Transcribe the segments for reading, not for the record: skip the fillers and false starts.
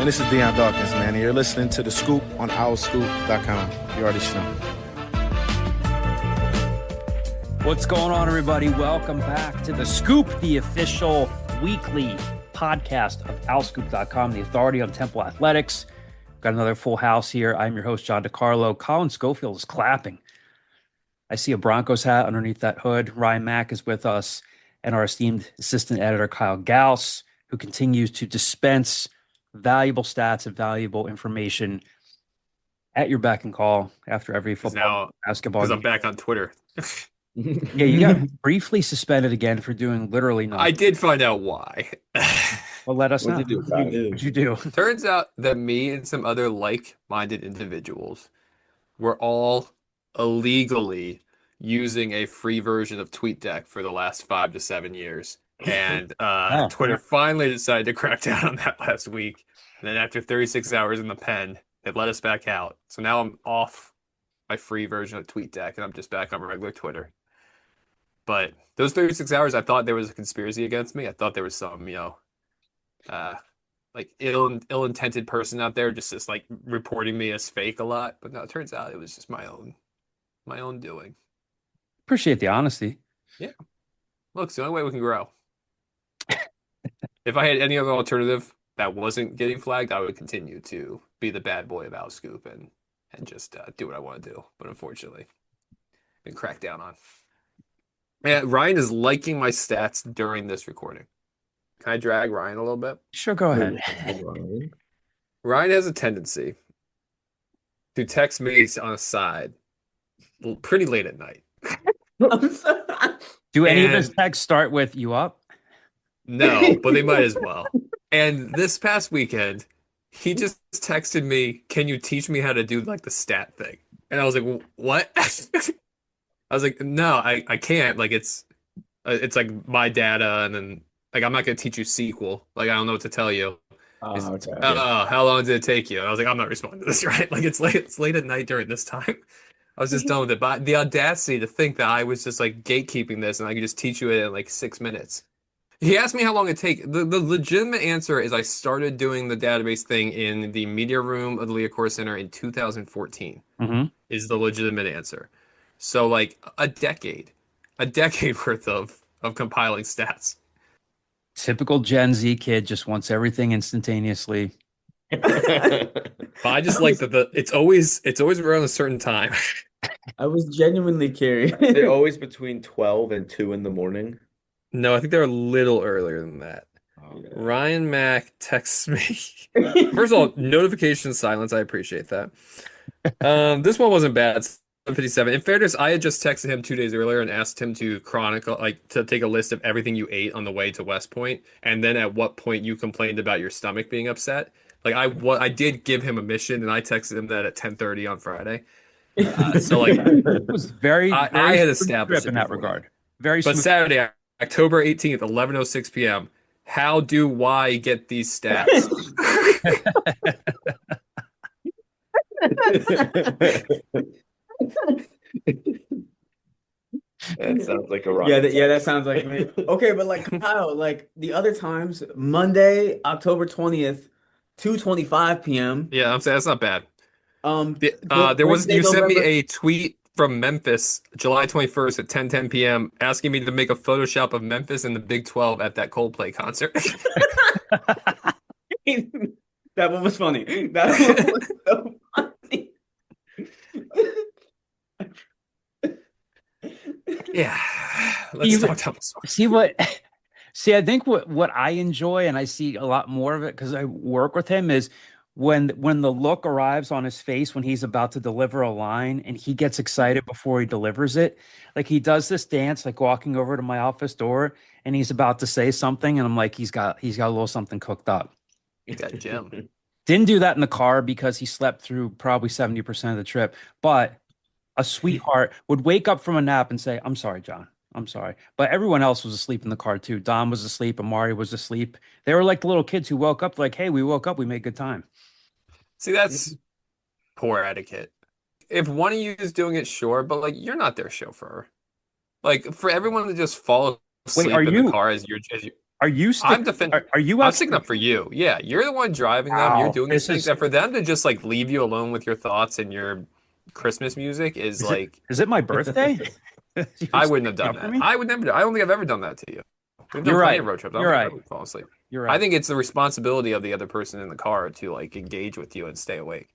Man, this is Deion Dawkins, man, and you're listening to The Scoop on OurScoop.com. You already know. What's going on, everybody? Welcome back to The Scoop, the official weekly podcast of OurScoop.com, the authority on Temple Athletics. Got another full house here. I'm your host, John DeCarlo. Colin Schofield is clapping. I see a Broncos hat underneath that hood. Ryan Mack is with us, and our esteemed assistant editor, Kyle Gauss, who continues to dispense valuable stats and valuable information at your beck and call after every football, basketball. Because I'm back on Twitter. Yeah, you got briefly suspended again for doing literally nothing. I did find out why. Well, let us know. What'd you do? Turns out that me and some other like-minded individuals were all illegally using a free version of TweetDeck for the last 5 to 7 years. And Twitter finally decided to crack down on that last week. And then after 36 hours in the pen, they let us back out. So now I'm off my free version of TweetDeck, and I'm just back on regular Twitter. But those 36 hours, I thought there was a conspiracy against me. I thought there was some, like ill-intended person out there just like reporting me as fake a lot. But no, it turns out it was just my own doing. Appreciate the honesty. Yeah. Look, it's the only way we can grow. If I had any other alternative that wasn't getting flagged, I would continue to be the bad boy of OutScoop and just do what I want to do. But unfortunately, been cracked down on. Yeah, Ryan is liking my stats during this recording. Can I drag Ryan a little bit? Sure, go ahead. Ryan has a tendency to text me on a side pretty late at night. Do any of his texts start with "you up"? No, but they might as well. And this past weekend, he just texted me, "Can you teach me how to do like the stat thing?" And I was like, "What?" I was like, "No, I can't. Like it's like my data, and then like I'm not gonna teach you SQL. Like I don't know what to tell you." Okay. How long did it take you? And I was like, "I'm not responding to this, right? Like it's late at night during this time." I was just done with it. But the audacity to think that I was just like gatekeeping this and I could just teach you it in like 6 minutes. He asked me how long it take. The legitimate answer is I started doing the database thing in the media room of the Leacore Center in 2014 is the legitimate answer. So like a decade worth of compiling stats. Typical Gen Z kid just wants everything instantaneously. But I just like that it's always around a certain time. I was genuinely curious. They're always between 12 and 2 in the morning. No, I think they're a little earlier than that. Okay. Ryan Mack texts me. First of all, notification silence. I appreciate that. This one wasn't bad. 7:57. In fairness, I had just texted him 2 days earlier and asked him to chronicle, like to take a list of everything you ate on the way to West Point, and then at what point you complained about your stomach being upset. Like I did give him a mission, and I texted him that at 10:30 on Friday. So like It was very I had established in that regard. Very But smooth. Saturday, October 18th, 11:06 p.m. How do Y get these stats? That sounds like a rock. Yeah, that sounds like me. Okay, but like Kyle, like the other times, Monday, October 20th, 2:25 p.m. Yeah, I'm saying that's not bad. Wednesday, You sent me November- a tweet from Memphis, July 21st at 10:10 p.m. asking me to make a Photoshop of Memphis and the Big 12 at that Coldplay concert. That one was funny. That one was so funny. Yeah. Let's talk Temple. See, I think what I enjoy, and I see a lot more of it because I work with him, is when the look arrives on his face when he's about to deliver a line and he gets excited before he delivers it. Like he does this dance, like walking over to my office door and he's about to say something, and I'm like, he's got a little something cooked up. That Jim. Didn't do that in the car because he slept through probably 70% of the trip, but a sweetheart would wake up from a nap and say, "I'm sorry, John. I'm sorry." But everyone else was asleep in the car too. Dom was asleep. Amari was asleep. They were like the little kids who woke up like, "Hey, we woke up. We made good time." See, that's poor etiquette. If one of you is doing it, sure, but like you're not their chauffeur. Like for everyone to just fall asleep in the car as you're Are you I'm sticking? Are you I'm actually? sticking up for you. Yeah, you're the one driving them. You're Wow, doing these this things, is and for them to just like leave you alone with your thoughts and your Christmas music is is it like is it my birthday? You're I wouldn't have sticking done up for that. me. I would never. I don't think I've ever done that to you. We've done You're plenty right. of road trips. I don't You're think I've right. ever fallen asleep. You're I right. think it's the responsibility of the other person in the car to like engage with you and stay awake.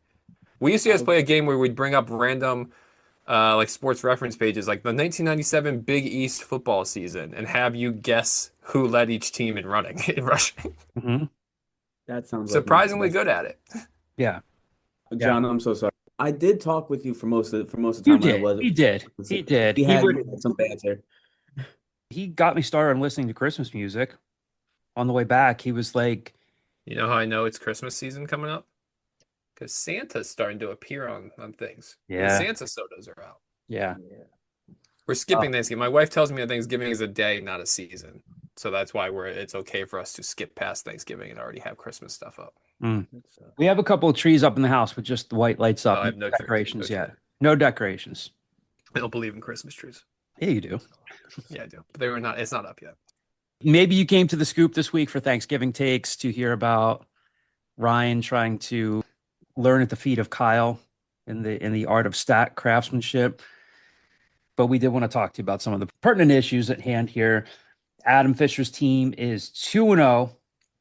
We used to I just play a game where we'd bring up random like sports reference pages, like the 1997 Big East football season, and have you guess who led each team in running, in rushing. Hmm. That sounds like my Surprisingly best. good at it. Yeah. Yeah. John, I'm so sorry. I did talk with you for most of the You time when I did. was. He did. He did. We had some banter. He got me started on listening to Christmas music. On the way back, he was like, You know how I know it's Christmas season coming up? Because Santa's starting to appear on things. The yeah, Santa sodas are out. yeah. We're skipping Thanksgiving. My wife tells me that Thanksgiving is a day, not a season. So that's why it's okay for us to skip past Thanksgiving and already have Christmas stuff up. Mm. We have a couple of trees up in the house with just the white lights up. I have No no trees. decorations No yet. tree. No decorations. I don't believe in Christmas trees. Yeah, you do. Yeah, I do. But they were not. It's not up yet. Maybe you came to the scoop this week for Thanksgiving takes to hear about Ryan trying to learn at the feet of Kyle in the art of stat craftsmanship. But we did want to talk to you about some of the pertinent issues at hand here. Adam Fisher's team is 2-0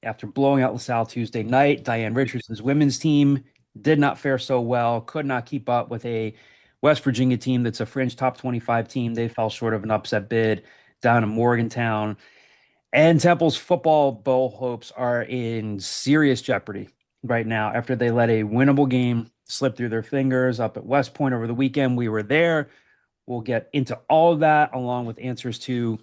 after blowing out LaSalle Tuesday night. Diane Richardson's women's team did not fare so well, could not keep up with a West Virginia team that's a fringe top 25 team. They fell short of an upset bid down in Morgantown. And Temple's football bowl hopes are in serious jeopardy right now after they let a winnable game slip through their fingers up at West Point over the weekend. We were there. We'll get into all of that along with answers to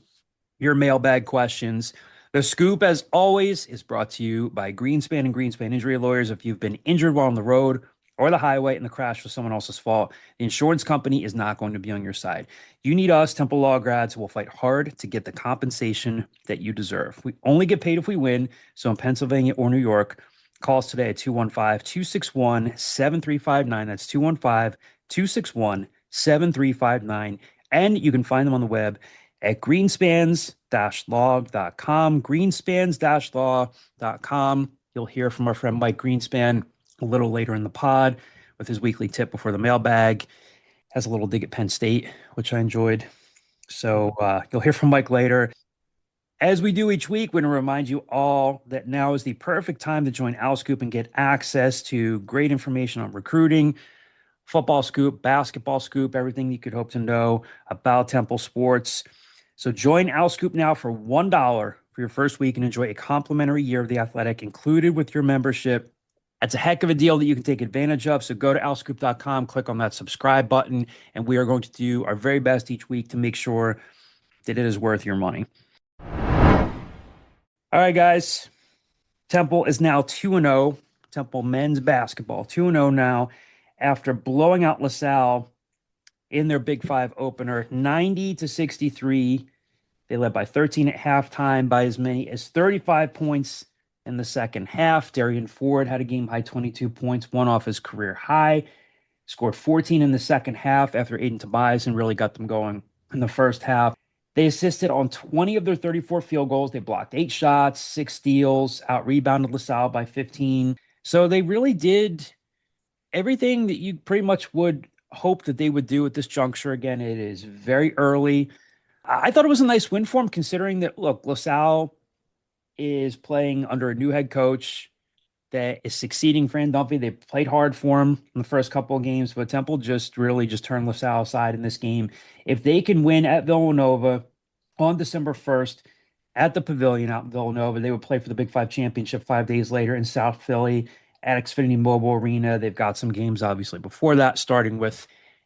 your mailbag questions. The Scoop, as always, is brought to you by Greenspan and Greenspan Injury Lawyers. If you've been injured while on the road or the highway and the crash was someone else's fault, the insurance company is not going to be on your side. You need us, Temple Law grads, who will fight hard to get the compensation that you deserve. We only get paid if we win. So in Pennsylvania or New York, call us today at 215-261-7359. That's 215-261-7359. And you can find them on the web at greenspans-log.com, greenspans-law.com. You'll hear from our friend Mike Greenspan a little later in the pod with his weekly tip before the mailbag. Has a little dig at Penn State, which I enjoyed. So you'll hear from Mike later. As we do each week, we're going to remind you all that now is the perfect time to join Owl Scoop and get access to great information on recruiting, football scoop, basketball scoop, everything you could hope to know about Temple sports. So join Owl Scoop now for $1 for your first week and enjoy a complimentary year of The Athletic included with your membership. That's a heck of a deal that you can take advantage of. So go to owlscoop.com, click on that subscribe button, and we are going to do our very best each week to make sure that it is worth your money. All right, guys. Temple is now 2-0. Temple men's basketball 2-0 now after blowing out LaSalle in their Big Five opener, 90-63. They led by 13 at halftime, by as many as 35 points in the second half. Darian Ford had a game-high 22 points, one off his career high. Scored 14 in the second half after Aiden Tobiasen really got them going in the first half. They assisted on 20 of their 34 field goals. They blocked 8 shots, 6 steals, out-rebounded LaSalle by 15. So they really did everything that you pretty much would hope that they would do at this juncture. Again, it is very early. I thought it was a nice win for them, considering that, look, LaSalle is playing under a new head coach that is succeeding Fran Dunphy. They played hard for him in the first couple of games, but Temple just really just turned LaSalle aside in this game. If they can win at Villanova on December 1st at the Pavilion out in Villanova, they would play for the Big Five Championship 5 days later in South Philly at Xfinity Mobile Arena. They've got some games, obviously, before that, starting with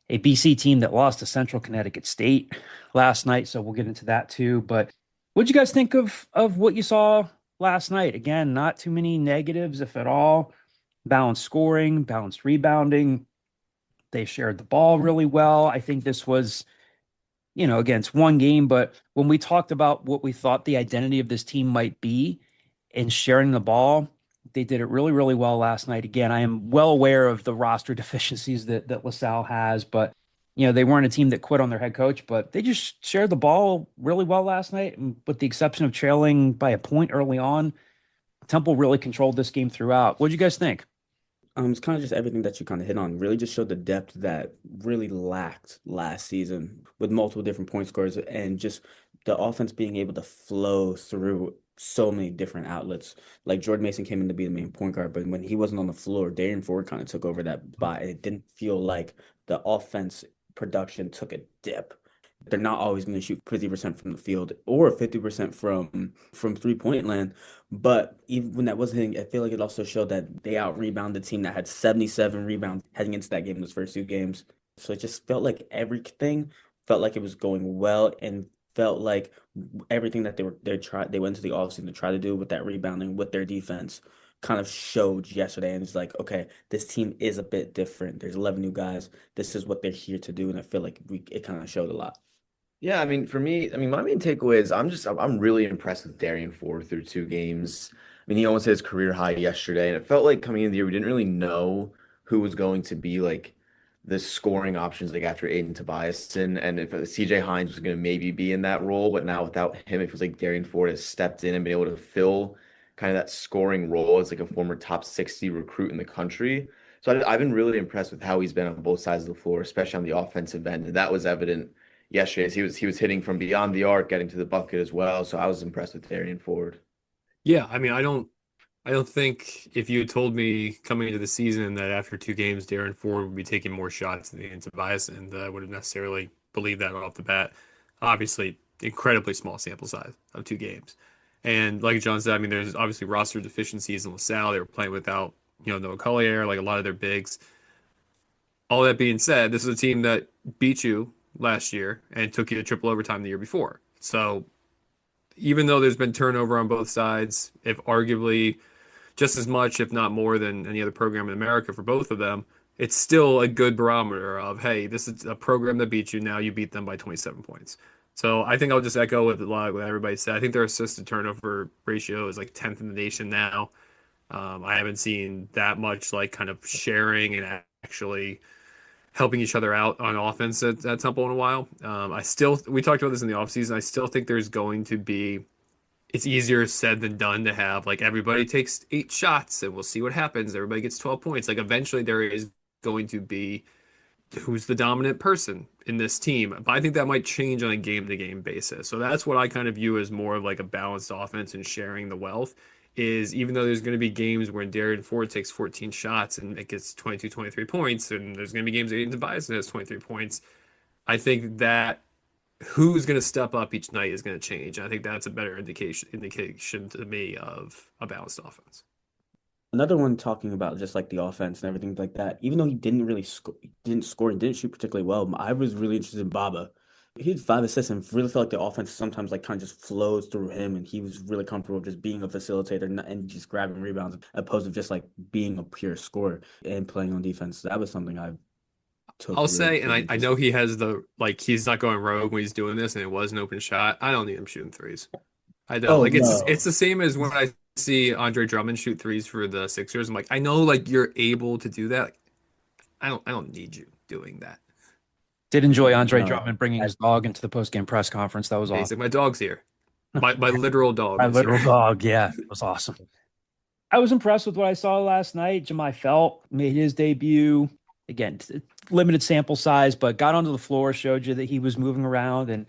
a BC team that lost to Central Connecticut State last night, so we'll get into that too. But what'd you guys think of what you saw last night? Again, not too many negatives, if at all. Balanced scoring, balanced rebounding. They shared the ball really well. I think this was, again, it's one game, but when we talked about what we thought the identity of this team might be in sharing the ball, they did it really, really well last night. Again, I am well aware of the roster deficiencies that LaSalle has, but They weren't a team that quit on their head coach, but they just shared the ball really well last night. And with the exception of trailing by a point early on, Temple really controlled this game throughout. What do you guys think? It's kind of just everything that you kind of hit on. Really just showed the depth that really lacked last season with multiple different point scorers and just the offense being able to flow through so many different outlets. Like Jordan Mason came in to be the main point guard, but when he wasn't on the floor, Darian Ford kind of took over that spot. It didn't feel like the offense production took a dip. They're not always going to shoot 50% from the field or 50% from 3-point land. But even when that wasn't hitting, I feel like it also showed that they out rebounded the team that had 77 rebounds heading into that game, those first two games. So it just felt like everything felt like it was going well and felt like everything that they went to the offseason to try to do with that rebounding, with their defense, kind of showed yesterday. And it's like, okay, this team is a bit different. There's 11 new guys. This is what they're here to do. And I feel like it kind of showed a lot. Yeah, I mean, for me, my main takeaway is I'm really impressed with Darian Ford through two games. I mean, he almost hit his career high yesterday, and it felt like coming into the year we didn't really know who was going to be like the scoring options like after Aiden Tobias and if CJ Hines was going to maybe be in that role, but now without him, it feels like Darian Ford has stepped in and been able to fill kind of that scoring role as like a former top 60 recruit in the country. So I've been really impressed with how he's been on both sides of the floor, especially on the offensive end, and that was evident yesterday as he was hitting from beyond the arc, getting to the bucket as well. So I was impressed with Darian Ford. Yeah, I mean, I don't think if you had told me coming into the season that after two games, Darren Ford would be taking more shots than Ian Tobias, and I would have necessarily believed that off the bat. Obviously, incredibly small sample size of two games. And like John said, I mean, there's obviously roster deficiencies in LaSalle. They were playing without, Noah Collier, like a lot of their bigs. All that being said, this is a team that beat you last year and took you to triple overtime the year before. So even though there's been turnover on both sides, if arguably just as much, if not more than any other program in America for both of them, it's still a good barometer of, hey, this is a program that beat you. Now you beat them by 27 points. So I think I'll just echo with a lot of what everybody said. I think their assist to turnover ratio is like 10th in the nation now. I haven't seen that much like kind of sharing and actually helping each other out on offense at Temple in a while. We talked about this in the offseason. I still think there's going to be, it's easier said than done to have like everybody takes 8 shots and we'll see what happens. Everybody gets 12 points. Like eventually there is going to be who's the dominant person in this team. But I think that might change on a game to game basis. So that's what I kind of view as more of like a balanced offense and sharing the wealth is even though there's going to be games where Darren Ford takes 14 shots and it gets 22, 23 points, and there's going to be games where Aiden Tobias has 23 points, I think that who's going to step up each night is going to change. I think that's a better indication to me of a balanced offense. Another one talking about just like the offense and everything like that. Even though he didn't really score and didn't shoot particularly well, I was really interested in Baba. He had 5 assists and really felt like the offense sometimes like kind of just flows through him, and he was really comfortable just being a facilitator and just grabbing rebounds, opposed to just like being a pure scorer and playing on defense. That was something I took. I'll really say, and big I know he has he's not going rogue when he's doing this, and it was an open shot. I don't need him shooting threes. I don't Oh like no. it's the same as when I see Andre Drummond shoot threes for the Sixers. I'm like, I know like you're able to do that. Like, I don't need you doing that. Did enjoy Andre No. Drummond bringing his dog into the post-game press conference. That was awesome. Basically, my dog's here. My literal dog My is literal here. dog. Yeah, it was awesome. I was impressed with what I saw last night. Jemai Felt made his debut. Again, limited sample size, but got onto the floor, showed you that he was moving around and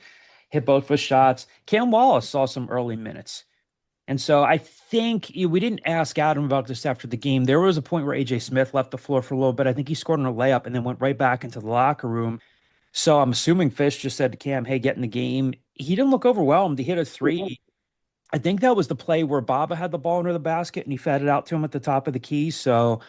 hit both of his shots. Cam Wallace saw some early minutes. And so I think we didn't ask Adam about this after the game. There was a point where AJ Smith left the floor for a little bit. I think he scored on a layup and then went right back into the locker room. So I'm assuming Fish just said to Cam, hey, get in the game. He didn't look overwhelmed. He hit a 3. I think that was the play where Baba had the ball under the basket and he fed it out to him at the top of the key. So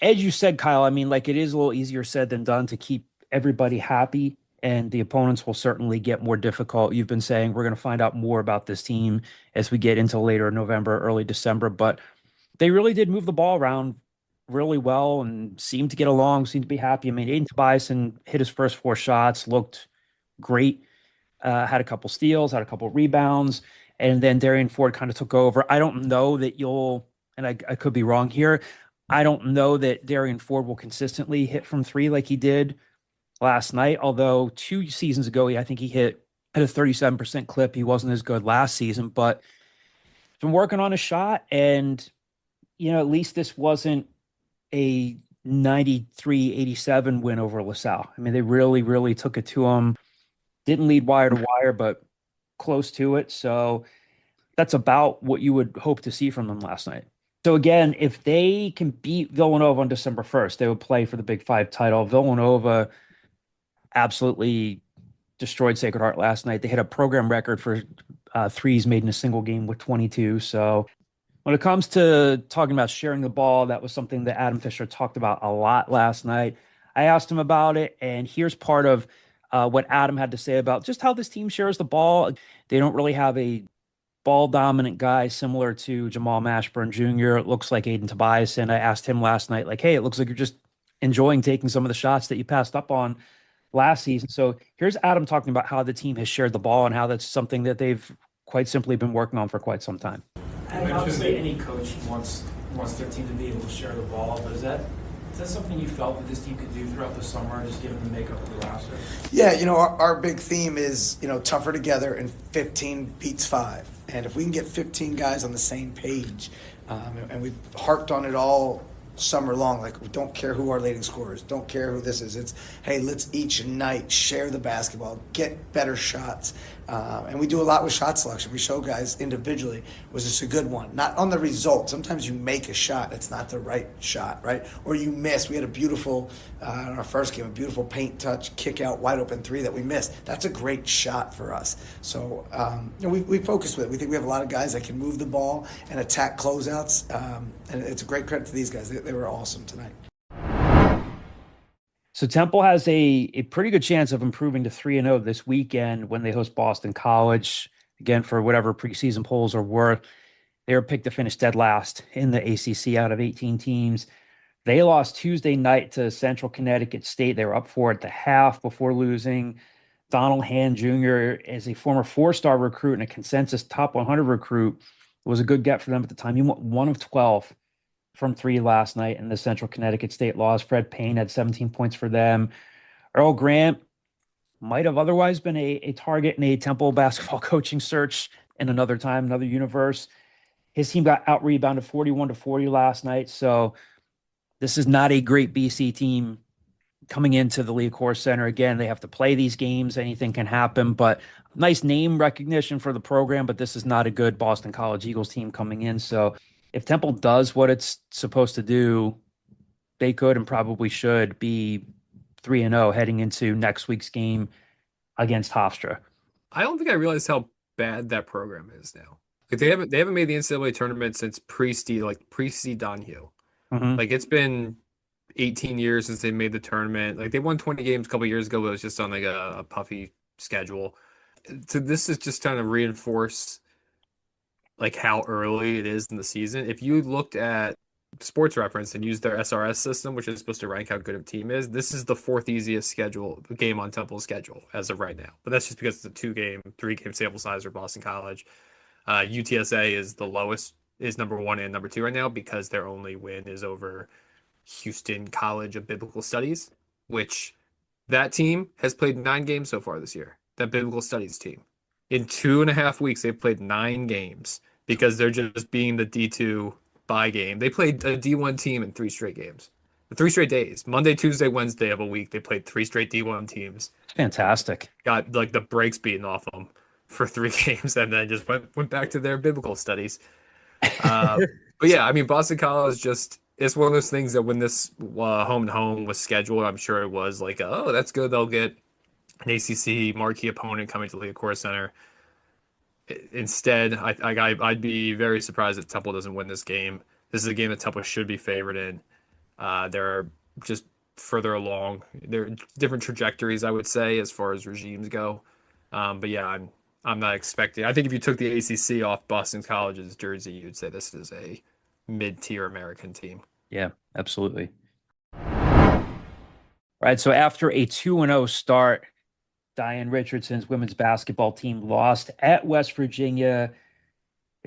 as you said, Kyle, I mean, like it is a little easier said than done to keep everybody happy, and the opponents will certainly get more difficult. You've been saying we're going to find out more about this team as we get into later November, early December, but they really did move the ball around really well and seemed to get along, seemed to be happy. I mean, Aiden Tobias hit his first 4 shots, looked great, had a couple steals, had a couple rebounds, and then Darian Ford kind of took over. I don't know that and I could be wrong here, I don't know that Darian Ford will consistently hit from 3 like he did last night. Although 2 seasons ago, I think he hit at a 37% clip. He wasn't as good last season, but been working on a shot. And, at least this wasn't a 93-87 win over LaSalle. I mean, they really, really took it to him. Didn't lead wire to wire, but close to it. So that's about what you would hope to see from them last night. So again, if they can beat Villanova on December 1st, they would play for the Big Five title. Villanova absolutely destroyed Sacred Heart last night. They hit a program record for threes made in a single game with 22. So when it comes to talking about sharing the ball, that was something that Adam Fisher talked about a lot last night. I asked him about it, and here's part of what Adam had to say about just how this team shares the ball. They don't really have a ball dominant guy similar to Jamal Mashburn Jr. It looks like Aiden Tobias. And I asked him last night, like, hey, it looks like you're just enjoying taking some of the shots that you passed up on last season. So here's Adam talking about how the team has shared the ball and how that's something that they've quite simply been working on for quite some time. And obviously, any coach wants their team to be able to share the ball, but is that something you felt that this team could do throughout the summer, just given the makeup of the roster? Yeah, our big theme is, tougher together and 15 beats 5. And if we can get 15 guys on the same page, and we've harped on it all summer long, like we don't care who our leading scorers, don't care who this is. It's, hey, let's each night share the basketball, get better shots. And we do a lot with shot selection. We show guys individually, was this a good one? Not on the result. Sometimes you make a shot, it's not the right shot, right? Or you miss. We had a beautiful, in our first game, a beautiful paint touch, kick out, wide open 3 that we missed. That's a great shot for us. So we focus with it. We think we have a lot of guys that can move the ball and attack closeouts. And it's a great credit to these guys. They were awesome tonight. So Temple has a pretty good chance of improving to 3-0 this weekend when they host Boston College. Again, for whatever preseason polls are worth, they were picked to finish dead last in the ACC out of 18 teams. They lost Tuesday night to Central Connecticut State. They were up 4 at the half before losing. Donald Hand Jr. is a former 4-star recruit and a consensus top 100 recruit. It was a good get for them at the time. He went 1 of 12 from 3 last night in the Central Connecticut State loss. Fred Payne had 17 points for them. Earl Grant might have otherwise been a target in a Temple basketball coaching search in another time, another universe. His team got out-rebounded 41-40 last night. So this is not a great BC team coming into the Liacouras Center. Again, they have to play these games. Anything can happen, but nice name recognition for the program, but this is not a good Boston College Eagles team coming in. So if Temple does what it's supposed to do, they could and probably should be 3-0 heading into next week's game against Hofstra. I don't think I realized how bad that program is now. Like they haven't made the NCAA tournament since pre-Steve Donahue. Mm-hmm. Like it's been 18 years since they made the tournament. Like they won 20 games a couple years ago, but it was just on like a puffy schedule. So this is just trying to reinforce like how early it is in the season. If you looked at Sports Reference and used their SRS system, which is supposed to rank how good a team is, this is the 4th easiest game on Temple's schedule as of right now. But that's just because it's a 3-game sample size for Boston College. UTSA is the lowest, is number 1 and number 2 right now because their only win is over Houston College of Biblical Studies, which that team has played 9 games so far this year. That Biblical Studies team. In 2.5 weeks, they've played 9 games because they're just being the D2 bye game. They played a D1 team in 3 straight games, 3 straight days. Monday, Tuesday, Wednesday of a week, they played 3 straight D1 teams. Fantastic. Got like the brakes beaten off them for 3 games, and then just went back to their biblical studies. But yeah, I mean, Boston College it's one of those things that when this home and home was scheduled, I'm sure it was like, oh, that's good. They'll get an ACC marquee opponent coming to the Liacouras Center. Instead, I'd be very surprised if Temple doesn't win this game. This is a game that Temple should be favored in. They're just further along. There are different trajectories, I would say, as far as regimes go. But yeah, I'm not expecting. I think if you took the ACC off Boston College's jersey, you'd say this is a mid-tier American team. Yeah, absolutely. All right, so after a 2-0 start, Diane Richardson's women's basketball team lost at West Virginia.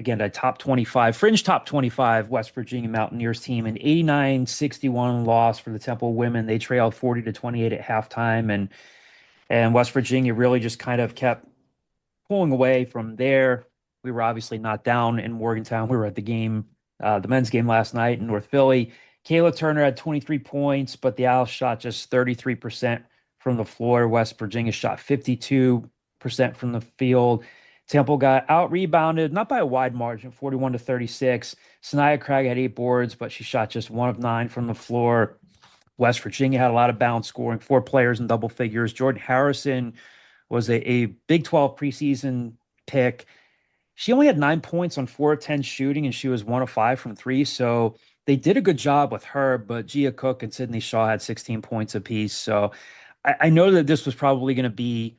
again, a top 25, fringe top 25 West Virginia Mountaineers team, an 89-61 loss for the Temple women. They trailed 40-28 at halftime, and West Virginia really just kind of kept pulling away from there. We were obviously not down in Morgantown. We were at the game, the men's game last night in North Philly. Kayla Turner had 23 points, but the Owls shot just 33% from the floor. West Virginia shot 52% from the field. Temple got out rebounded, not by a wide margin, 41-36. Sanaya Craig had 8 boards, but she shot just 1 of 9 from the floor. West Virginia had a lot of balance scoring, 4 players in double figures. Jordan Harrison was a Big 12 preseason pick. She only had 9 points on 4 of 10 shooting, and she was 1 of 5 from 3. So they did a good job with her, but Gia Cook and Sydney Shaw had 16 points apiece. So I know that this was probably going to be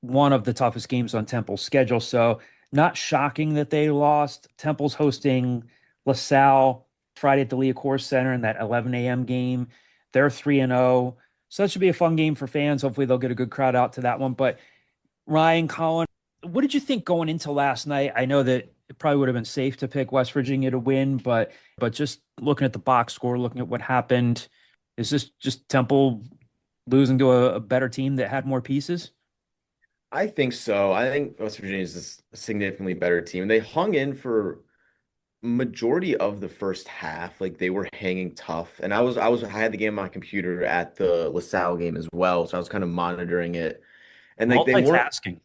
one of the toughest games on Temple's schedule. So not shocking that they lost. Temple's hosting LaSalle Friday at the Liacouras Center in that 11 a.m. game. They're 3-0. So that should be a fun game for fans. Hopefully they'll get a good crowd out to that one. But Ryan, Colin, what did you think going into last night? I know that it probably would have been safe to pick West Virginia to win, but just looking at the box score, looking at what happened, is this just Temple losing to a better team that had more pieces? I think so. I think West Virginia is a significantly better team. They hung in for majority of the first half. Like they were hanging tough. And I had the game on my computer at the LaSalle game as well. So I was kind of monitoring it. And like they weren't Multitasking.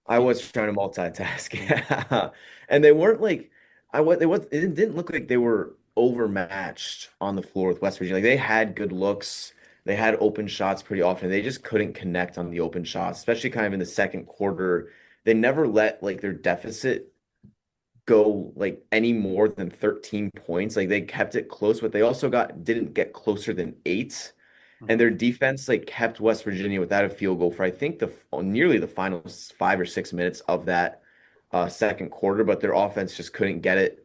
I was trying to multitask. Yeah. And they weren't like it didn't look like they were overmatched on the floor with West Virginia. Like they had good looks. They had open shots pretty often. They just couldn't connect on the open shots, especially kind of in the second quarter. They never let like their deficit go like any more than 13 points. Like they kept it close, but they also didn't get closer than 8. And their defense like kept West Virginia without a field goal for I think nearly the final 5 or 6 minutes of that second quarter, but their offense just couldn't get it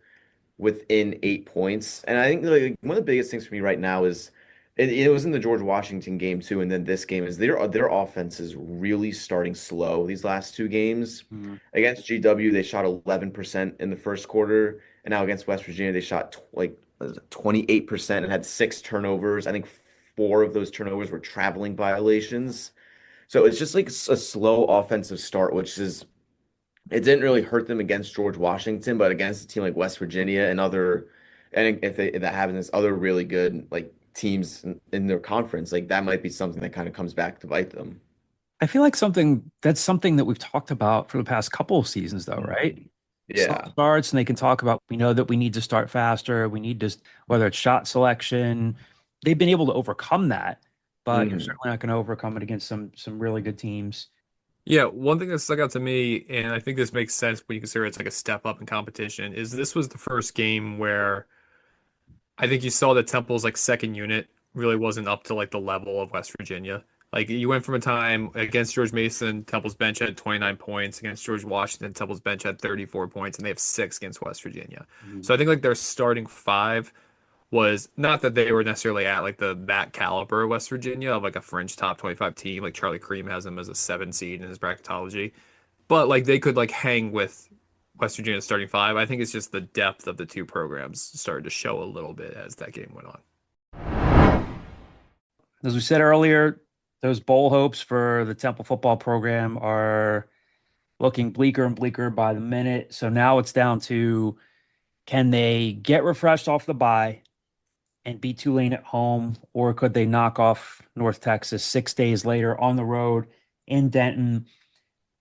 within 8 points. And I think like one of the biggest things for me right now is it was in the George Washington game too, and then this game is their offense is really starting slow these last 2 games. Against GW, they shot 11% in the first quarter, and now against West Virginia, they shot 28% and had 6 turnovers. I think 4 of those turnovers were traveling violations. So it's just like a slow offensive start, it didn't really hurt them against George Washington, but against a team like West Virginia and if that happens, other really good like teams in their conference, like that might be something that kind of comes back to bite them. I feel like that's something that we've talked about for the past couple of seasons, though, right? Yeah. Slow starts, and they can talk about, we know that we need to start faster. We need to, whether it's shot selection, they've been able to overcome that, but you're certainly not going to overcome it against some really good teams. Yeah, one thing that stuck out to me, and I think this makes sense when you consider it's like a step up in competition, is this was the first game where I think you saw that Temple's like second unit really wasn't up to like the level of West Virginia. Like you went from a time against George Mason, Temple's bench had 29 points. Against George Washington, Temple's bench had 34 points, and they have 6 against West Virginia. So I think like their starting 5 was not that they were necessarily at like that caliber of West Virginia of like a fringe top 25 team. Like Charlie Cream has them as a 7 seed in his bracketology, but like they could like hang with West Virginia's starting 5. I think it's just the depth of the 2 programs started to show a little bit as that game went on. As we said earlier, those bowl hopes for the Temple football program are looking bleaker and bleaker by the minute. So now it's down to, can they get refreshed off the bye and beat Tulane at home, or could they knock off North Texas 6 days later on the road in Denton?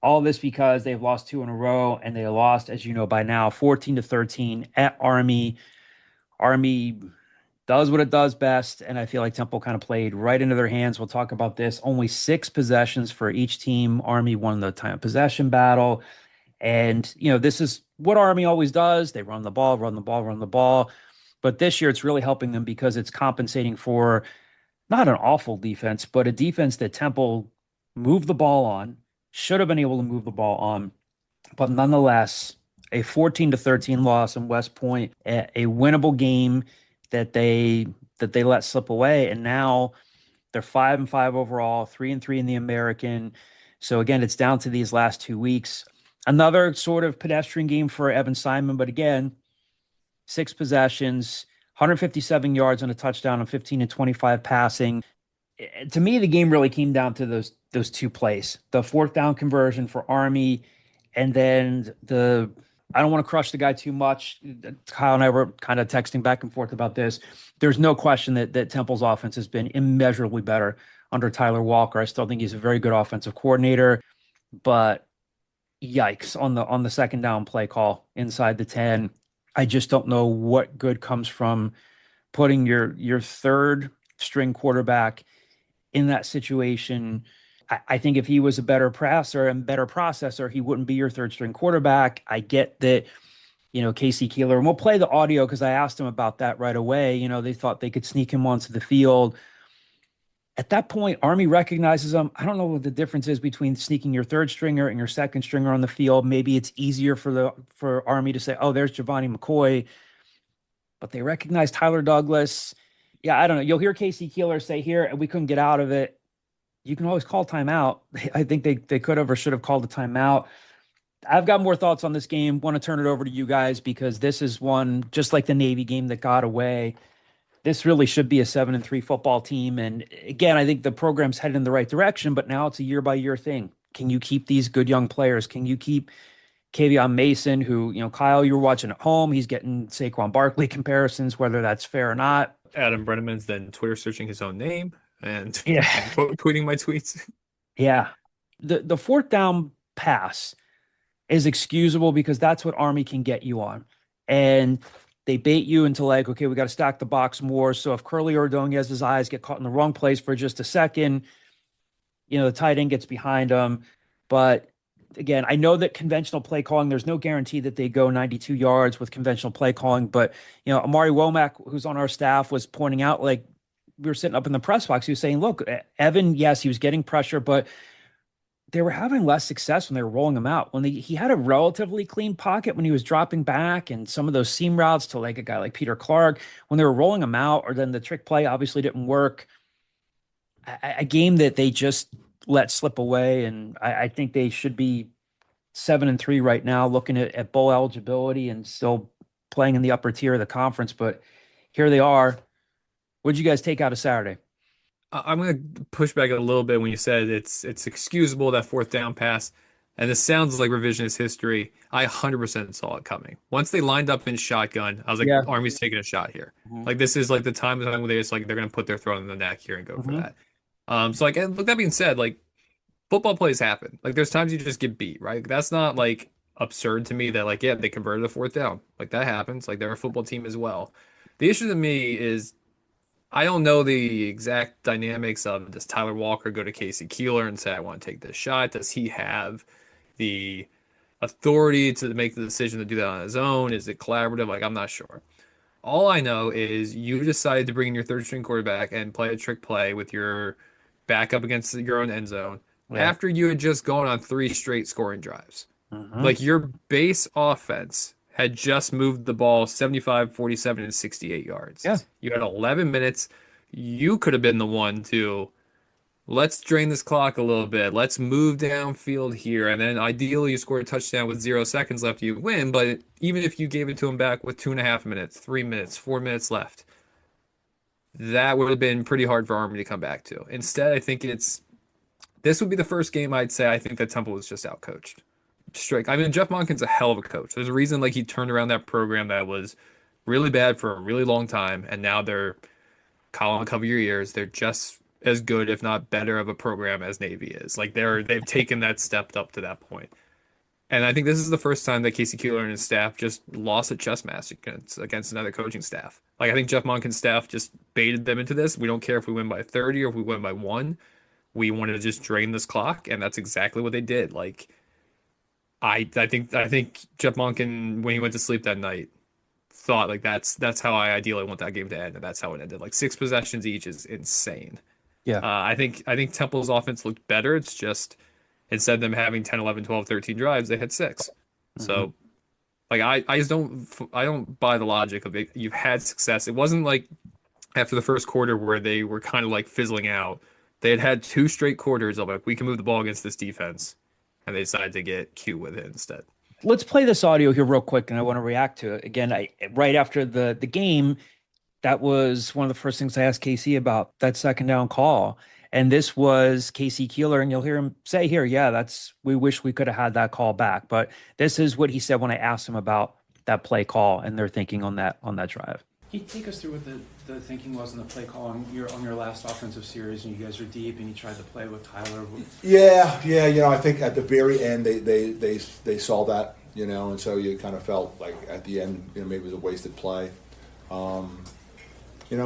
All this because they've lost 2 in a row, and they lost, as you know by now, 14-13 at Army. Army does what it does best, and I feel like Temple kind of played right into their hands. We'll talk about this. Only 6 possessions for each team. Army won the time possession battle. And, this is what Army always does. They run the ball, run the ball, run the ball. But this year it's really helping them because it's compensating for not an awful defense, but a defense that Temple moved the ball on, should have been able to move the ball on. But nonetheless, a 14-13 loss in West Point, a winnable game that they let slip away. And now they're 5-5 overall, 3-3 in the American. So again, it's down to these last 2 weeks. Another sort of pedestrian game for Evan Simon, but again, 6 possessions, 157 yards and a touchdown on 15 and 25 passing. To me, the game really came down to those 2 plays. The 4th down conversion for Army, and then I don't want to crush the guy too much. Kyle and I were kind of texting back and forth about this. There's no question that Temple's offense has been immeasurably better under Tyler Walker. I still think he's a very good offensive coordinator, but yikes on the 2nd down play call inside the 10. I just don't know what good comes from putting your 3rd string quarterback in that situation. I think if he was a better passer and better processor, he wouldn't be your 3rd string quarterback. I get that, Casey Keeler, and we'll play the audio because I asked him about that right away. They thought they could sneak him onto the field. At that point, Army recognizes him. I don't know what the difference is between sneaking your 3rd stringer and your 2nd stringer on the field. Maybe it's easier for Army to say, oh, there's Giovanni McCoy, but they recognize Tyler Douglas. Yeah, I don't know. You'll hear Casey Keeler say here, we couldn't get out of it. You can always call timeout. I think they could have or should have called a timeout. I've got more thoughts on this game. Want to turn it over to you guys because this is one, just like the Navy game that got away. This really should be a 7-3 football team. And again, I think the program's headed in the right direction, but now it's a year-by-year thing. Can you keep these good young players? Can you keep Kavion Mason, who, Kyle, you're watching at home. He's getting Saquon Barkley comparisons, whether that's fair or not. Adam Brenneman's then Twitter searching his own name and Yeah. quote tweeting my tweets. Yeah. The 4th down pass is excusable because that's what Army can get you on. And they bait you into like, okay, we got to stack the box more. So if Curly Ordonez's eyes get caught in the wrong place for just a second, the tight end gets behind him. But again, I know that conventional play calling, there's no guarantee that they go 92 yards with conventional play calling. But, Amari Womack, who's on our staff, was pointing out, like, we were sitting up in the press box. He was saying, look, Evan, yes, he was getting pressure, but they were having less success when they were rolling him out. He had a relatively clean pocket when he was dropping back, and some of those seam routes to like a guy like Peter Clark, when they were rolling him out, or then the trick play obviously didn't work. A game that they just let slip away, and I think they should be 7-3 right now, looking at bowl eligibility and still playing in the upper tier of the conference. But here they are. What did you guys take out of Saturday? I'm going to push back a little bit when you said it's excusable, that 4th down pass. And this sounds like revisionist history. I 100% saw it coming. Once they lined up in shotgun, I was like, Yeah. Army's taking a shot here. Mhm. Like, this is like the time when they're going to put their throat in the neck here and go for that. So like, with that being said, like, football plays happen. Like, there's times you just get beat, right? That's not like absurd to me that like, yeah, they converted a 4th down. Like, that happens. Like, they're a football team as well. The issue to me is I don't know the exact dynamics of, does Tyler Walker go to Casey Keeler and say, I want to take this shot? Does he have the authority to make the decision to do that on his own? Is it collaborative? Like, I'm not sure. All I know is you decided to bring in your 3rd string quarterback and play a trick play with your backup against your own end zone after you had just gone on 3 straight scoring drives. Like, your base offense had just moved the ball 75, 47, and 68 yards. Yeah. You had 11 minutes. You could have been the one to, let's drain this clock a little bit. Let's move downfield here. And then ideally you score a touchdown with 0 seconds left, you win. But even if you gave it to him back with 2.5 minutes, 3 minutes, 4 minutes left, that would have been pretty hard for Army to come back to. Instead, I think this would be the first game I'd say I think that Temple was just outcoached. Strike. I mean, Jeff Monken's a hell of a coach. There's a reason like he turned around that program that was really bad for a really long time, and now they're, Colin, cover your ears, they're just as good, if not better, of a program as Navy is. Like, they've taken that step up to that point. And I think this is the first time that Casey Keeler and his staff just lost a chess match against another coaching staff. Like, I think Jeff Monken's staff just baited them into this. We don't care if we win by 30 or if we win by 1. We want to just drain this clock, and that's exactly what they did. Like, I think Jeff Monken, when he went to sleep that night, thought like that's how I ideally want that game to end, and that's how it ended. Like 6 possessions each is insane. Yeah. I think Temple's offense looked better. It's just instead of them having 10, 11, 12, 13 drives, they had 6. So like I just don't buy the logic of it. You've had success. It wasn't like after the first quarter where they were kind of like fizzling out. They had 2 straight quarters of like, we can move the ball against this defense. and they decided to get Q with it instead. Let's play this audio here real quick, and I want to react to it again. Right after the game, that was one of the first things I asked KC about, that second down call. And this was KC Keeler, and you'll hear him say here, yeah, we wish we could have had that call back. But this is what he said when I asked him about that play call and their thinking on that drive. Can you take us through what the thinking was in the play call on your last offensive series, and you guys are deep and you tried to play with Tyler? Yeah. I think at the very end they saw that, and so you kind of felt like at the end, maybe it was a wasted play.